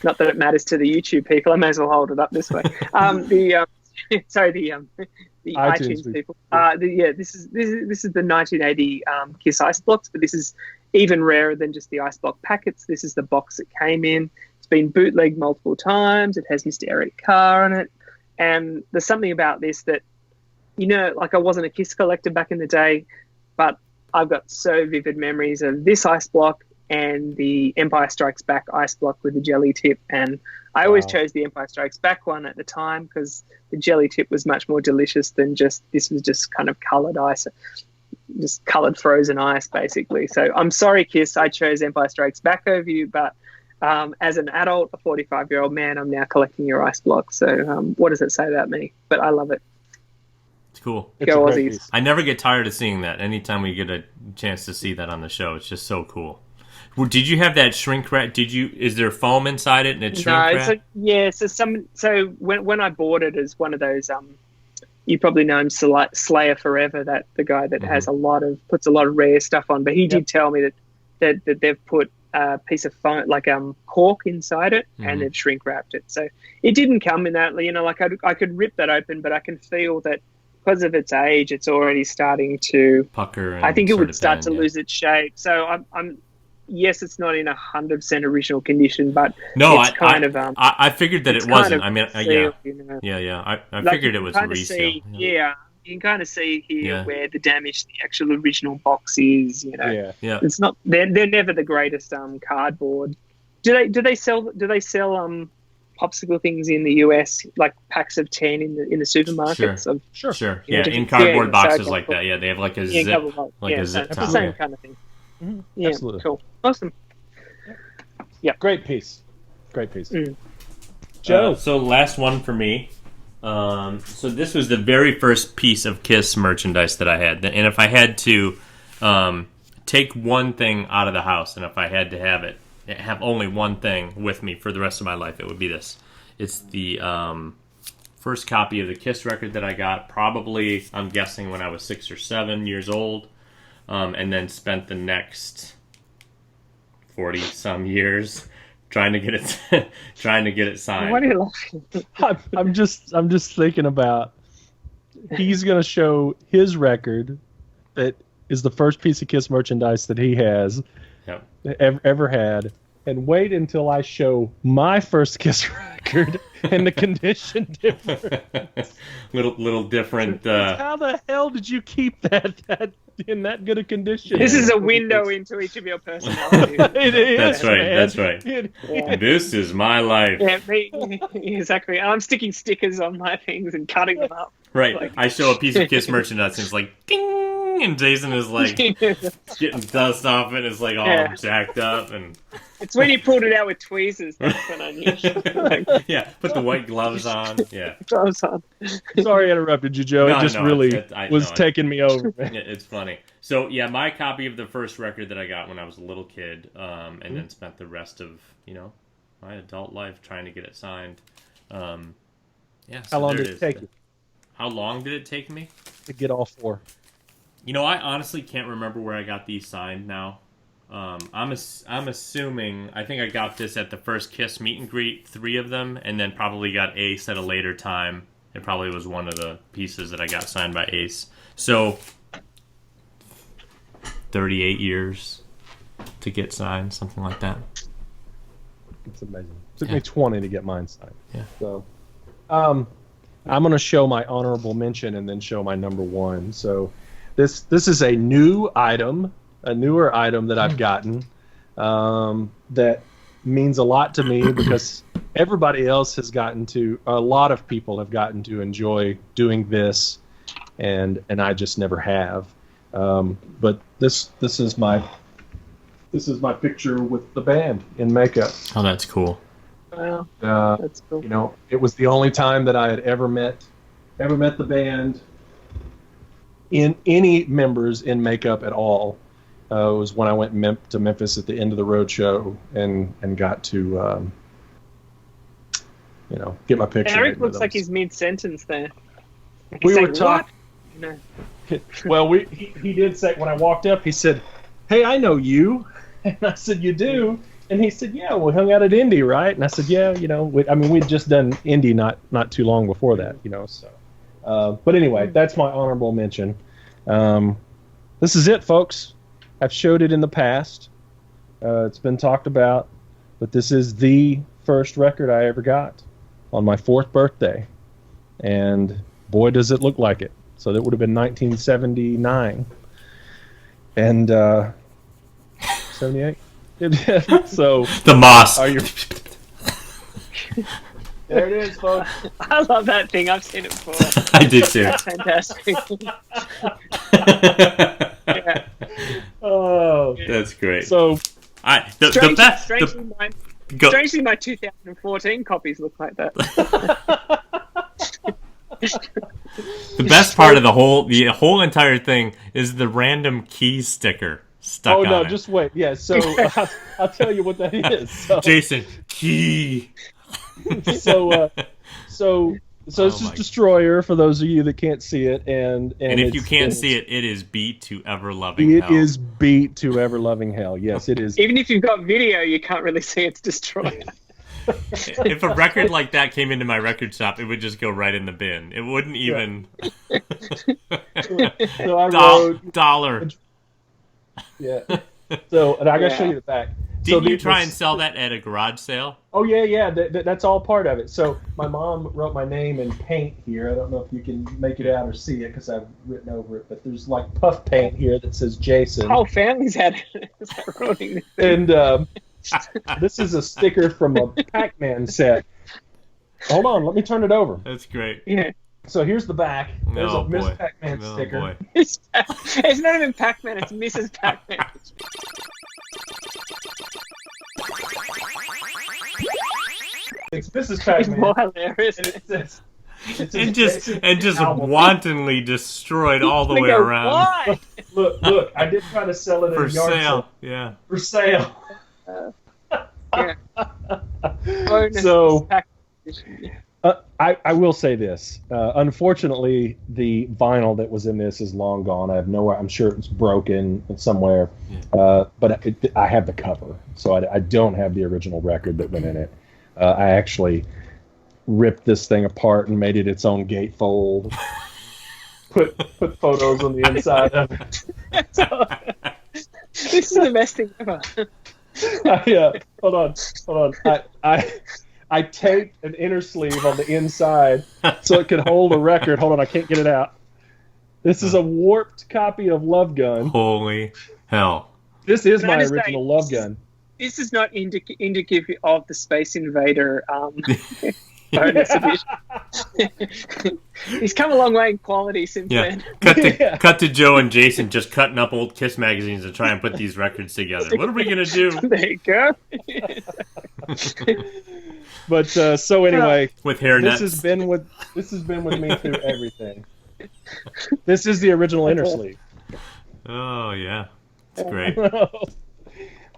Not that it matters to the YouTube people. I may as well hold it up this way. The iTunes people. This is the 1980 Kiss Ice Blocks, but this is even rarer than just the Ice Block packets. This is the box it came in. It's been bootlegged multiple times. It has Mr. Eric Carr on it, and there's something about this that, I wasn't a Kiss collector back in the day, but I've got so vivid memories of this ice block and the Empire Strikes Back ice block with the jelly tip. And I always chose the Empire Strikes Back one at the time because the jelly tip was much more delicious than this was just kind of coloured ice, just coloured frozen ice, basically. So I'm sorry, Kiss, I chose Empire Strikes Back over you, but as an adult, a 45-year-old man, I'm now collecting your ice block. So what does it say about me? But I love it. It's cool. Go Aussies. I never get tired of seeing that. Anytime we get a chance to see that on the show, it's just so cool. Well, did you have that shrink wrap? Is there foam inside it and it's shrink wrap? So when I bought it as one of those, you probably know him, Slayer Forever, that the guy that puts a lot of rare stuff on. But he did tell me that they've put piece of foam, like cork inside it, Mm-hmm. and they've shrink wrapped it. So it didn't come in that, like I could rip that open, but I can feel that because of its age, it's already starting to pucker. And I think it sort would of start bend, to lose its shape. So I'm yes, it's not in 100% original condition, but no, it's I figured that it wasn't. I mean, sealed, I like figured it was kind of resale. see, you can kind of see here Yeah. where the damage the actual original box is. Yeah. It's not. They're never the greatest cardboard. Do they sell popsicle things in the US, like packs of 10 in the supermarkets? Sure. Yeah, in cardboard boxes like that. Yeah, they have like a zip, a zip it's top. the same kind of thing. Mm-hmm. Yeah, Absolutely. cool, awesome. Yeah, great piece. Joe. So last one for me. So this was the very first piece of Kiss merchandise that I had, and if I had to take one thing out of the house, and if I had to have only one thing with me for the rest of my life, it would be this. It's the first copy of the Kiss record that I got, probably, I'm guessing, when I was 6 or 7 years old, and then spent the next 40-some years trying to get it signed. What are you laughing? I'm just thinking about he's gonna show his record that is the first piece of Kiss merchandise that he has ever had, and wait until I show my first Kiss record and the condition difference. little different. How the hell did you keep that in that good a condition? This is a window into each of your personality. It is. That's right. Man. That's right. Yeah. This is my life. Yeah, exactly. I'm sticking stickers on my things and cutting them up. Right. Like, I show a piece of Kiss merchandise and it's like ding, and Jason is like getting dust off it. It's like all jacked up, and it's when you pulled it out with tweezers. That's when I knew. Yeah, put the white gloves on. Yeah. Gloves on. Sorry I interrupted you, Joe. It just really was taking me over. It's funny. So yeah, my copy of the first record that I got when I was a little kid, and then spent the rest of my adult life trying to get it signed. So how long did it take you? How long did it take me to get all 4? I honestly can't remember where I got these signed now. I'm assuming, I think I got this at the first Kiss meet and greet, 3 of them, and then probably got Ace at a later time. It probably was one of the pieces that I got signed by Ace. So 38 years to get signed, something like that. It's amazing. It took me 20 to get mine signed. Yeah. So, I'm going to show my honorable mention and then show my number 1. So, this is a newer item that I've gotten that means a lot to me because everybody else has a lot of people have gotten to enjoy doing this, and I just never have. But this is my picture with the band in makeup. Oh, that's cool. Wow, that's cool. It was the only time that I had ever met the band in any members in makeup at all. It was when I went to Memphis at the end of the road show and got to get my picture. Eric looks like he's mid-sentence there. We were talking. Well, he did say when I walked up, he said, "Hey, I know you," and I said, "You do?" And he said, "Yeah, we hung out at Indy, right?" And I said, "Yeah, we'd just done Indy not too long before that, So, but anyway, that's my honorable mention. This is it, folks. I've showed it in the past. It's been talked about, but this is the first record I ever got on my 4th birthday, and boy, does it look like it. So that would have been 1979, and 78. So the Moss. Are you? There it is, folks. I love that thing. I've seen it before. I did too. That's fantastic. Yeah. Oh, that's great. So, strangely, my 2014 copies look like that. The best part of the whole entire thing is the random key sticker stuck on it. Oh no, just wait. Yeah, so I'll tell you what that is. So, Jason, key. So So it's just Destroyer for those of you that can't see it, and if you can't see it, it is beat to ever loving hell. It is beat to ever loving hell. Yes, it is. Even if you've got video, you can't really see it's Destroyer. If a record like that came into my record shop, it would just go right in the bin. It wouldn't even. So I wrote dollar. Yeah. So, and I gotta show you the back. Didn't you try and sell that at a garage sale? Oh yeah. That's all part of it. So my mom wrote my name in paint here. I don't know if you can make it out or see it because I've written over it, but there's like puff paint here that says Jason. Whole family's had it. And this is a sticker from a Pac-Man set. Hold on, let me turn it over. That's great. Yeah. So here's the back. There's a Miss Pac-Man sticker. Boy. It's not even Pac-Man, it's Mrs. Pac-Man. It's Mrs. Pac-Man. It's more hilarious. And just wantonly destroyed all the way around. Why? Look, I did try to sell it for at a yard sale. sale. Yeah. For sale. Yeah. So I will say this. Unfortunately, the vinyl that was in this is long gone. I have nowhere. I'm sure it's broken somewhere. Yeah. But I have the cover, so I don't have the original record that went in it. I actually ripped this thing apart and made it its own gatefold. put photos on the inside of it. This is the best thing ever. Hold on. I taped an inner sleeve on the inside so it could hold a record. Hold on, I can't get it out. This is a warped copy of Love Gun. Holy hell. This is my original Love Gun. This is not indicative of the Space Invader bonus edition. He's come a long way in quality since then. Cut to Joe and Jason just cutting up old Kiss magazines to try and put these records together. What are we going to do? There you go. But so anyway, with hair this has been with me through everything. This is the original inner sleeve. Oh yeah, it's great.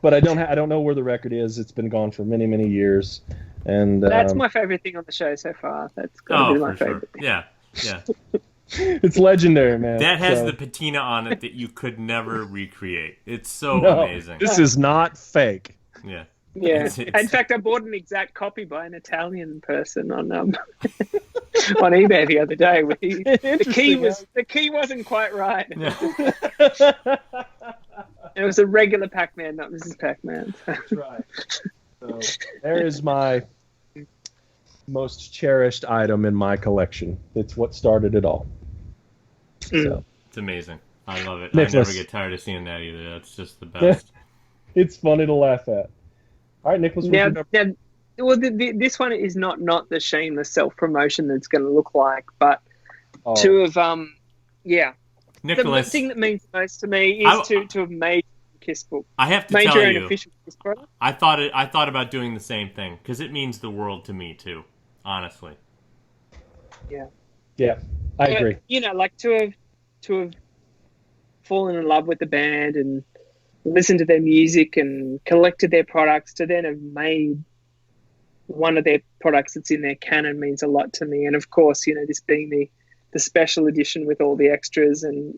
But I don't know where the record is. It's been gone for many, many years, and that's my favorite thing on the show so far. That's got to be my favorite. Sure. Yeah. It's legendary, man. That has the patina on it that you could never recreate. It's so amazing. This is not fake. Yeah. Yeah. In fact, I bought an exact copy by an Italian person on on eBay the other day. The key wasn't quite right. Yeah. It was a regular Pac-Man, not Mrs. Pac-Man. That's right. So there is my most cherished item in my collection. It's what started it all. So. It's amazing. I love it. Nicholas. I never get tired of seeing that either. That's just the best. It's funny to laugh at. All right, Nicholas. This one is not the shameless self-promotion that's going to look like, but to have, Nicholas, the thing that means most to me is to have made a Kiss book. I have to made tell your own you, official Kiss product. I thought about doing the same thing because it means the world to me too. Honestly. Yeah, I agree. Like to have fallen in love with the band and listened to their music and collected their products, to then have made one of their products that's in their canon means a lot to me. And of course, this being the special edition with all the extras, and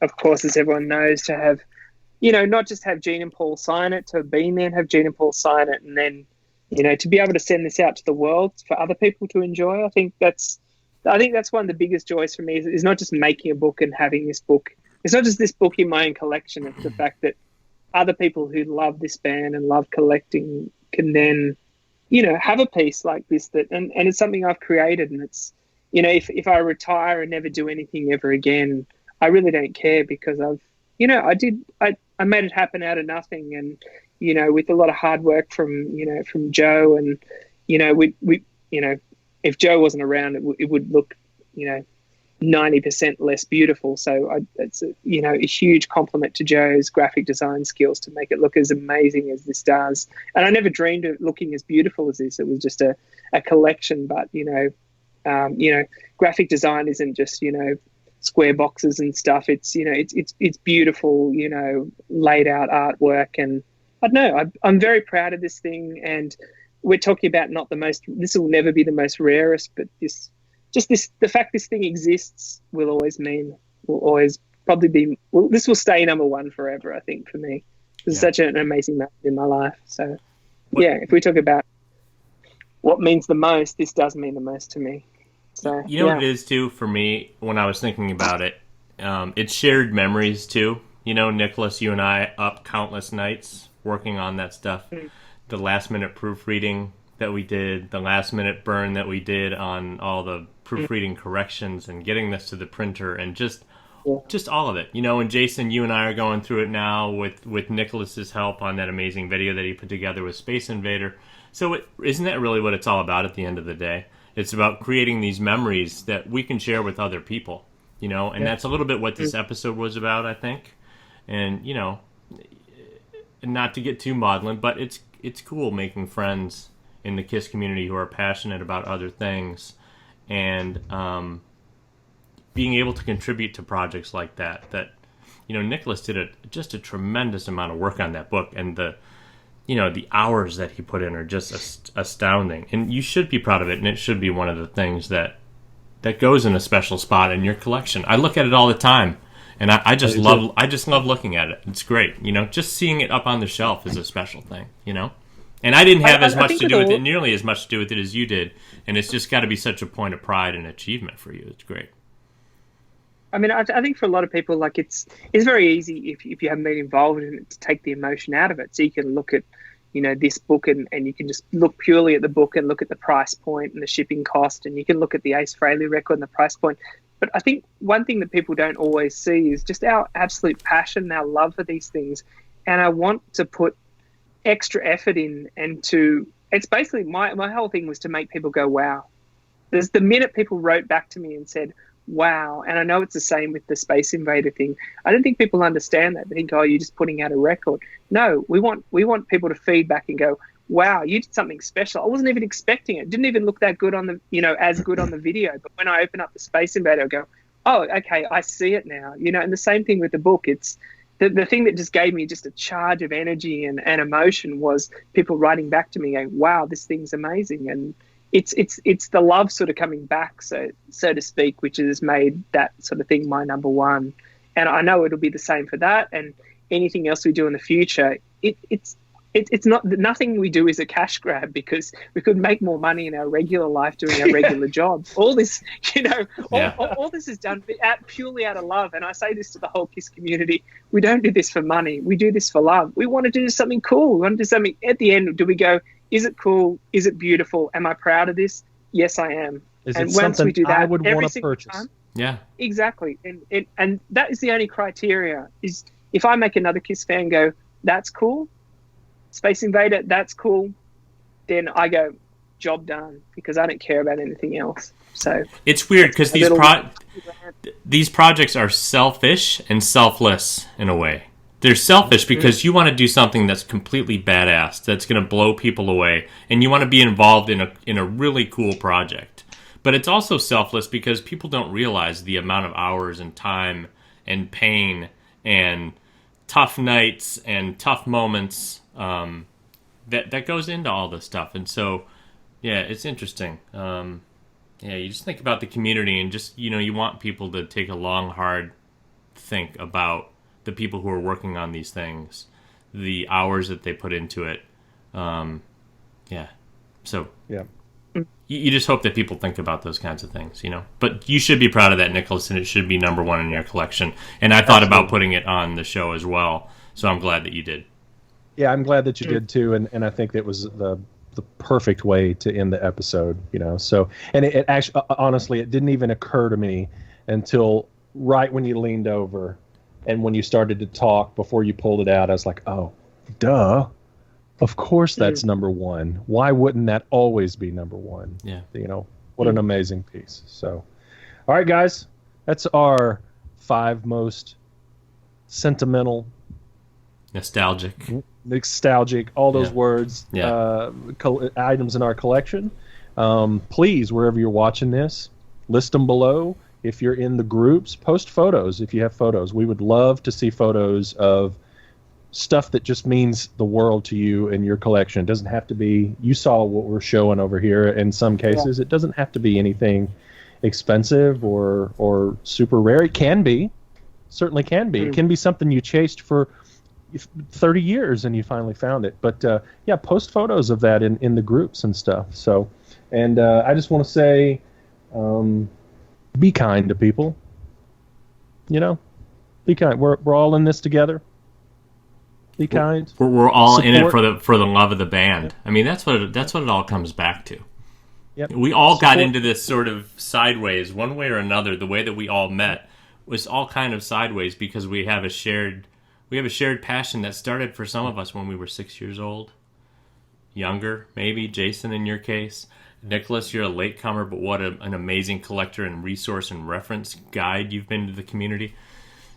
of course, as everyone knows, to have not just have Gene and Paul sign it, to have been there and have Gene and Paul sign it, and then to be able to send this out to the world for other people to enjoy. I think that's one of the biggest joys for me is not just making a book and having this book. It's not just this book in my own collection. It's the fact that other people who love this band and love collecting can then, have a piece like this and it's something I've created. And it's, if I retire and never do anything ever again, I really don't care because I made it happen out of nothing. And, with a lot of hard work from Joe and, we if Joe wasn't around, it would look, 90% less beautiful. So it's a huge compliment to Joe's graphic design skills to make it look as amazing as this does. And I never dreamed of looking as beautiful as this. It was just a collection, but graphic design isn't just square boxes and stuff. It's it's beautiful laid out artwork, and I don't know. I'm very proud of this thing, and we're talking about not the most. This will never be the most rarest, but the fact this thing exists will always probably be. Well, this will stay number one forever. I think for me, it's such an amazing moment in my life. So, if we talk about what means the most, this does mean the most to me. So you know what it is too for me when I was thinking about it. It's shared memories too. You know, Nicholas, you and I up countless nights working on that stuff. The last minute proofreading that we did, the last minute burn that we did on all the proofreading corrections and getting this to the printer, and just all of it. You know, and Jason, you and I are going through it now with Nicholas's help on that amazing video that he put together with Space Invader. So isn't that really what it's all about at the end of the day? It's about creating these memories that we can share with other people, you know, and that's a little bit what this episode was about, I think. And, you know, not to get too maudlin, but it's cool making friends in the KISS community who are passionate about other things, and being able to contribute to projects like that. That, you know, Nicholas did just a tremendous amount of work on that book, and the hours that he put in are just astounding. And you should be proud of it, and it should be one of the things that goes in a special spot in your collection. I look at it all the time, and I just love looking at it. It's great. You know, just seeing it up on the shelf is a special thing, you know? And I didn't have nearly as much to do with it as you did, and it's just got to be such a point of pride and achievement for you. It's great. I mean, I think for a lot of people, like it's very easy if you haven't been involved in it to take the emotion out of it. So you can look at, you know, this book and you can just look purely at the book and look at the price point and the shipping cost, and you can look at the Ace Frehley record and the price point. But I think one thing that people don't always see is just our absolute passion, our love for these things. And I want to put extra effort in, and it's basically my whole thing was to make people go, wow. There's the minute people wrote back to me and said, wow. And I know it's the same with the Space Invader thing. I don't think people understand that. They think, oh, you're just putting out a record. No, we want people to feed back and go, wow, you did something special. I wasn't even expecting it. Didn't even look that good on the, you know, as good on the video. But when I open up the Space Invader, I go, oh, okay, I see it now. You know, and the same thing with the book. It's the thing that just gave me just a charge of energy and emotion was people writing back to me going, wow, this thing's amazing. And it's the love sort of coming back, so to speak, which has made that sort of thing my number one. And I know it'll be the same for that, and anything else we do in the future. It's not, nothing we do is a cash grab, because we could make more money in our regular life doing our regular jobs. All this, you know, all this is done purely out of love. And I say this to the whole KISS community: we don't do this for money. We do this for love. We want to do something cool. We want to do something. At the end, do we go, is it cool? Is it beautiful? Am I proud of this? Yes, I am. Is it something we do that, I would want to purchase? Time, yeah, exactly. And that is the only criteria. Is if I make another KISS fan go, that's cool, Space Invader, that's cool, then I go, job done, because I don't care about anything else. So it's weird because these projects are selfish and selfless in a way. They're selfish because you want to do something that's completely badass, that's going to blow people away, and you want to be involved in a really cool project. But it's also selfless because people don't realize the amount of hours and time and pain and tough nights and tough moments that goes into all this stuff. And so, yeah, it's interesting. You just think about the community and just, you know, you want people to take a long, hard think about the people who are working on these things, the hours that they put into it. You just hope that people think about those kinds of things, you know. But you should be proud of that, Nicholas, and it should be number one in your collection. And I thought about putting it on the show as well, so I'm glad that you did. Yeah, I'm glad that you did too, and I think that was the perfect way to end the episode, you know. So, and it actually, honestly, it didn't even occur to me until right when you leaned over. And when you started to talk before you pulled it out, I was like, oh, duh. Of course that's number one. Why wouldn't that always be number one? Yeah. You know, what an amazing piece. So, all right, guys, that's our 5 most sentimental, nostalgic, all those words, items in our collection. Please, wherever you're watching this, list them below. If you're in the groups, post photos if you have photos. We would love to see photos of stuff that just means the world to you and your collection. It doesn't have to be, you saw what we're showing over here. In some cases, it doesn't have to be anything expensive or super rare. It can be, certainly can be. It can be something you chased for 30 years and you finally found it. But yeah, post photos of that in the groups and stuff. So, and I just want to say, be kind to people. You know, be kind. We're all in this together. Be kind. We're all in it for the love of the band. Yep. I mean, that's what it all comes back to. Yep. We all got into this sort of sideways, one way or another. The way that we all met was all kind of sideways because we have a shared passion that started for some of us when we were 6 years old, younger, maybe. Jason, in your case, Nicholas, you're a latecomer, but what an amazing collector and resource and reference guide you've been to the community.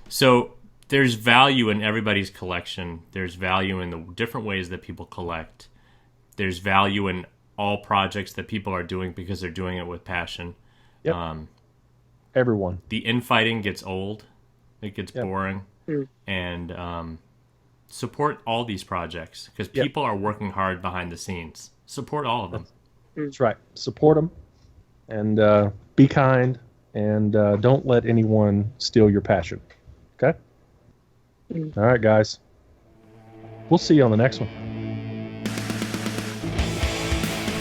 So there's value in everybody's collection. There's value in the different ways that people collect. There's value in all projects that people are doing because they're doing it with passion. Yep. Everyone. The infighting gets old. It gets boring. And support all these projects because people are working hard behind the scenes. Support all of them. That's right. Support them and be kind and don't let anyone steal your passion. Okay? All right, guys. We'll see you on the next one.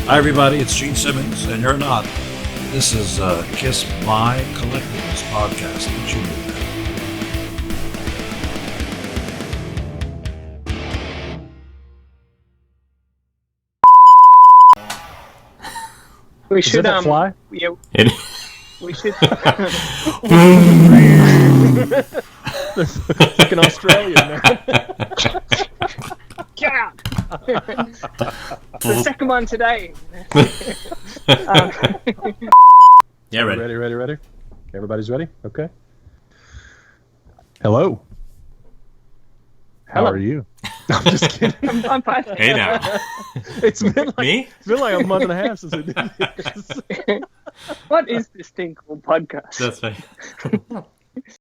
Hi, everybody. It's Gene Simmons, and you're not. This is Kiss My Collectibles podcast. What you do that? We should fly? Yeah. We should. It's like an Australian, man. Get out! The second one today. Yeah, ready. Ready. Everybody's ready? Okay. Hello. How are you? I'm just kidding. I'm fine. Hey now. It's been like Me? It's been like a month and a half since we did this. What is this thing called podcast? That's right.